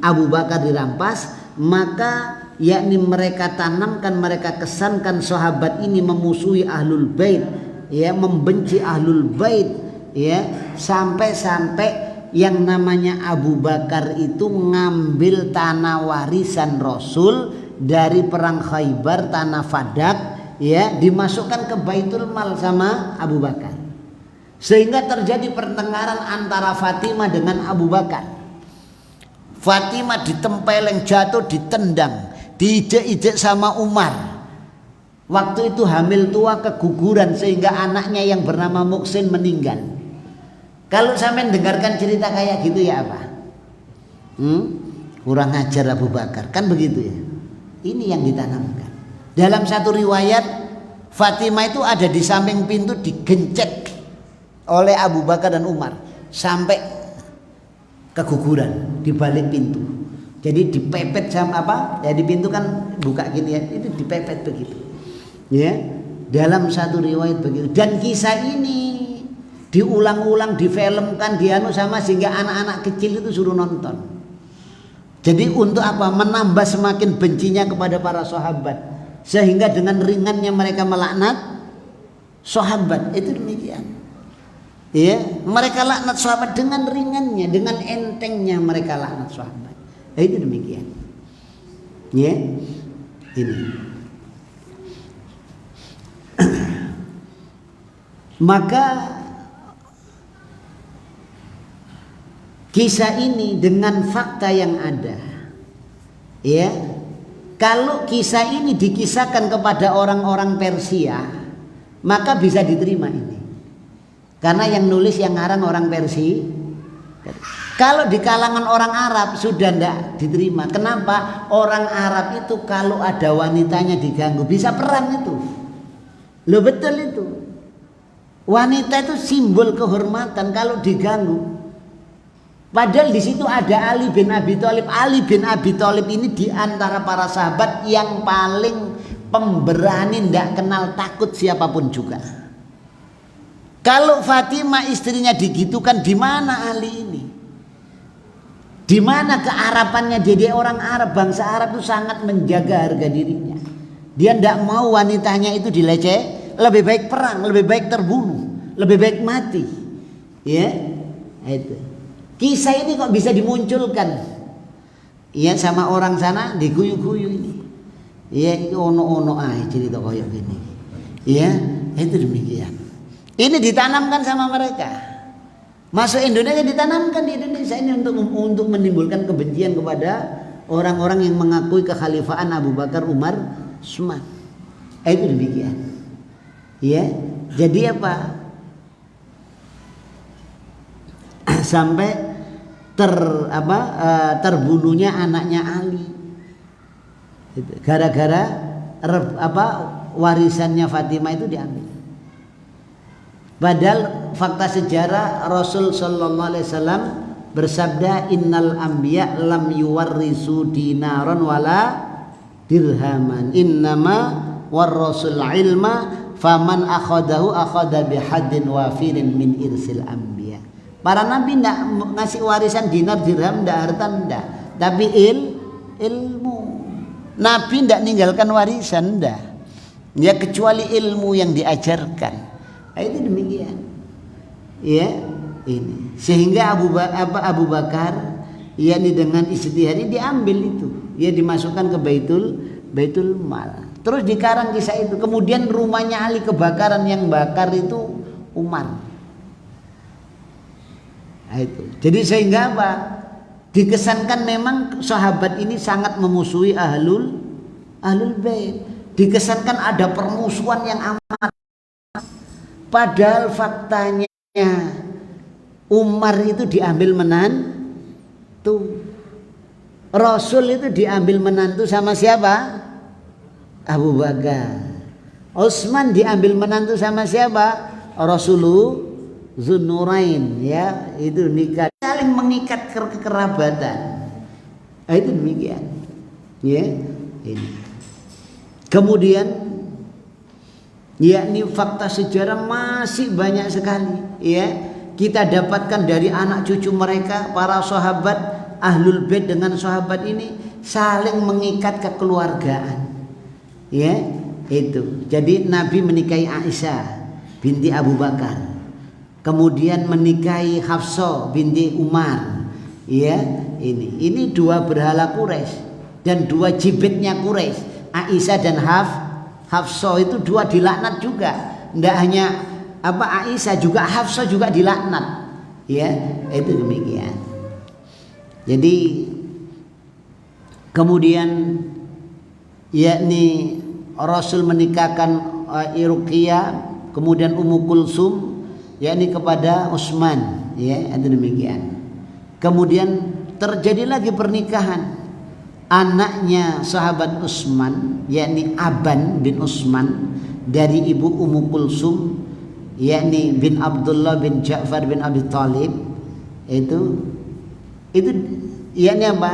Abu Bakar dirampas, maka yakni mereka tanamkan, mereka kesankan sahabat ini memusuhi Ahlul Bait, ya, membenci Ahlul Bait, ya, sampai yang namanya Abu Bakar itu ngambil tanah warisan Rasul dari perang Khaybar, tanah Fadak, ya, dimasukkan ke Baitul Mal sama Abu Bakar, sehingga terjadi pertengkaran antara Fatimah dengan Abu Bakar. Fatimah ditempeleng, jatuh, ditendang, diijek-ijek sama Umar. Waktu itu hamil tua, keguguran, sehingga anaknya yang bernama Muksin meninggal. Kalau sampean dengarkan cerita kayak gitu ya apa? Kurang ajar Abu Bakar, kan begitu ya. Ini yang ditanamkan. Dalam satu riwayat, Fatimah itu ada di samping pintu digencet oleh Abu Bakar dan Umar sampai keguguran di balik pintu. Jadi dipepet sama apa? Ya di pintu kan buka gini ya, itu dipepet begitu. Ya, dalam satu riwayat begitu. Dan kisah ini diulang-ulang, difilmkan, sama sehingga anak-anak kecil itu suruh nonton. Jadi untuk apa? Menambah semakin bencinya kepada para sahabat, sehingga dengan ringannya mereka melaknat sahabat. Itu demikian. Ya, mereka laknat sahabat dengan ringannya, dengan entengnya mereka laknat sahabat. Itu demikian. Ya, ini. Maka kisah ini dengan fakta yang ada, ya, kalau kisah ini dikisahkan kepada orang-orang Persia, maka bisa diterima ini, karena yang nulis yang ngarang orang Persia. Kalau di kalangan orang Arab sudah tidak diterima. Kenapa? Orang Arab itu kalau ada wanitanya diganggu bisa perang itu. Loh betul itu. Wanita itu simbol kehormatan kalau diganggu. Padahal di situ ada Ali bin Abi Thalib. Ali bin Abi Thalib ini di antara para sahabat yang paling pemberani, tidak kenal takut siapapun juga. Kalau Fatimah istrinya digitukan, di mana Ali ini? Di mana kearapannya? Jadi orang Arab, bangsa Arab itu sangat menjaga harga dirinya. Dia tidak mau wanitanya itu dileceh. Lebih baik perang, lebih baik terbunuh, lebih baik mati. Ya, itu. Kisah ini kok bisa dimunculkan? Ya, sama orang sana diguyu-guyu ini. Ya, ono-ono aja cerita koyo gini. Ya, itu demikian. Ini ditanamkan sama mereka. Masuk Indonesia ditanamkan di Indonesia ini untuk menimbulkan kebencian kepada orang-orang yang mengakui kekhalifahan Abu Bakar, Umar, Utsman. Itu demikian. Ya, jadi apa? Sampai terbunuhnya anaknya Ali. Gara-gara warisannya Fatimah itu diambil. Padahal fakta sejarah Rasul sallallahu alaihi wasallam bersabda, innal anbiya lam yuwarrisu dinaron wala dirhaman, innama warrasul ilma faman akhadahu akhada bihaddin wafirin min irsil anbiya. Para nabi tidak ngasih warisan dinar dirham, tidak harta, tidak, tapi ilmu. Nabi tidak ninggalkan warisan, tidak, ya, kecuali ilmu yang diajarkan. Itu demikian. Ya, ini sehingga Abu Bakar, yakni dengan ijtihad diambil itu, ya, dimasukkan ke Baitul Mal. Terus dikarang kisah itu. Kemudian rumahnya Ali kebakaran, yang bakar itu Umar. Nah, itu. Jadi sehingga apa? Dikesankan memang sahabat ini sangat memusuhi ahlul bait. Dikesankan ada permusuhan yang amat. Padahal faktanya Umar itu diambil menantu. Rasul itu diambil menantu sama siapa? Abu Bakar. Utsman diambil menantu sama siapa? Rasulullah Dzunurain, ya, itu nikah, saling mengikat kekerabatan. Itu demikian. Ya, ini. Kemudian yakni fakta sejarah masih banyak sekali, ya, kita dapatkan dari anak cucu mereka, para sahabat ahlul bait dengan sahabat ini saling mengikat kekeluargaan, ya, itu. Jadi Nabi menikahi Aisyah binti Abu Bakar, kemudian menikahi Hafsah binti Umar, ya, ini dua berhala Quraisy dan dua jibitnya Quraisy, Aisyah dan Hafsah itu dua dilaknat juga. Tidak hanya Aisyah, juga Hafsah juga dilaknat. Ya, itu demikian. Jadi kemudian yakni Rasul menikahkan Ruqayyah, kemudian Ummu Kulsum yakni kepada Utsman, ya, itu demikian. Kemudian terjadi lagi pernikahan anaknya sahabat Utsman, yakni Aban bin Utsman dari ibu Ummu Kulsum, yakni bin Abdullah bin Ja'far bin Abi Thalib. Itu yakni apa?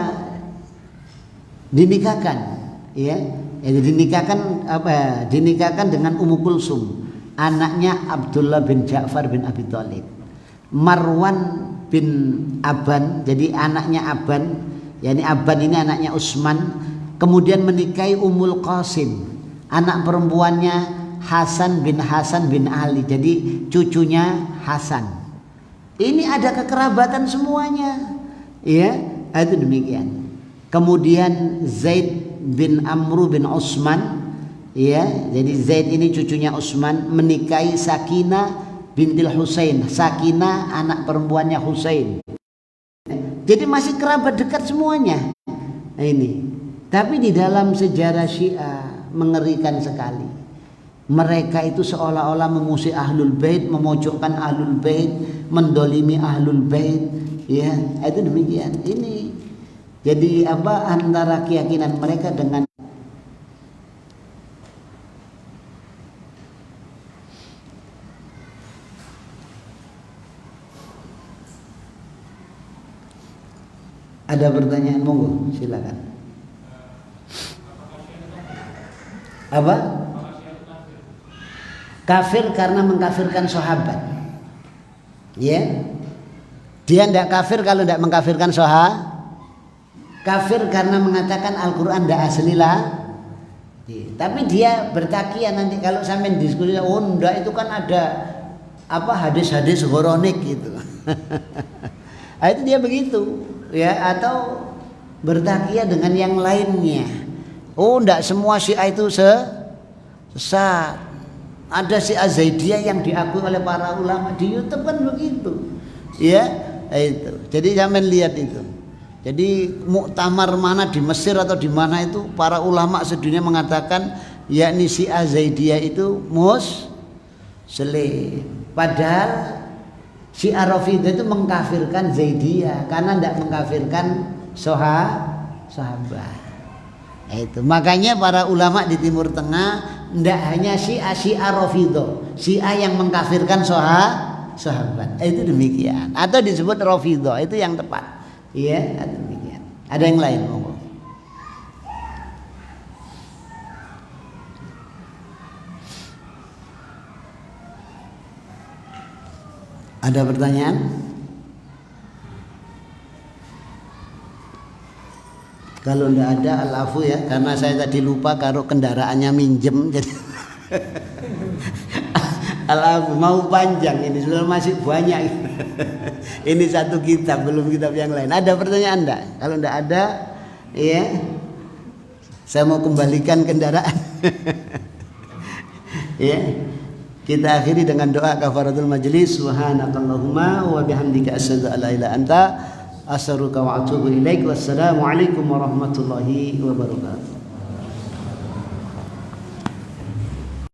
Dinikahkan, ya. Dinikahkan dengan Ummu Kulsum, anaknya Abdullah bin Ja'far bin Abi Thalib. Marwan bin Aban, jadi anaknya Aban, yakni Aban ini anaknya Utsman, kemudian menikahi Ummul Qasim, anak perempuannya Hasan bin Ali, jadi cucunya Hasan. Ini ada kekerabatan semuanya, ya, itu demikian. Kemudian Zaid bin Amru bin Utsman, ya, jadi Zaid ini cucunya Utsman, menikahi Sakinah bintil Husain. Sakinah anak perempuannya Husain. Jadi masih kerabat dekat semuanya. Nah, ini. Tapi di dalam sejarah Syiah mengerikan sekali. Mereka itu seolah-olah memusuhi Ahlul Bait, memojokkan Ahlul Bait, mendolimi Ahlul Bait, ya, itu demikian. Ini jadi apa antara keyakinan mereka dengan ada pertanyaan, monggo silakan. Apa? Kafir karena mengkafirkan sahabat. Ya. Dia tidak kafir kalau tidak mengkafirkan sahabat. Kafir karena mengatakan Al-Quran tidak asli lah. Tapi dia bertakian nanti kalau sampai diskusi, oh enggak, itu kan ada apa hadis-hadis horonik gitu. Itu dia begitu, ya, atau bertakian dengan yang lainnya. Oh enggak, semua Syiah itu sesat. Ada Syiah Zaidiyah yang diakui oleh para ulama di YouTube kan begitu. Ya, itu. Jadi jangan lihat itu. Jadi muktamar mana di Mesir atau di mana itu para ulama sedunia mengatakan yakni Syiah Zaidiyah itu muslim. Padahal Syiah Rafidah itu mengkafirkan Zaidiyah karena tidak mengkafirkan sahabat. Itu makanya para ulama di Timur Tengah tidak hanya Syiah Rafidah, Syiah yang mengkafirkan sahabat. Itu demikian. Atau disebut Rafidah, itu yang tepat. Iya, demikian. Ada yang lain, monggo. Ada pertanyaan? Kalau tidak ada, al-afu ya, karena saya tadi lupa kalau kendaraannya minjem, jadi al-afu, mau panjang ini, sudah masih banyak. Ini satu kitab, belum kitab yang lain. Ada pertanyaan enggak? Kalau enggak ada, ya, saya mau kembalikan kendaraan. Ya, kita akhiri dengan doa kafaratul majlis. Subhanakallahumma wa bihamdika asyhadu an la ilaha illa anta astaghfiruka wa atubu ilaik. Wassalamualaikum warahmatullahi wabarakatuh.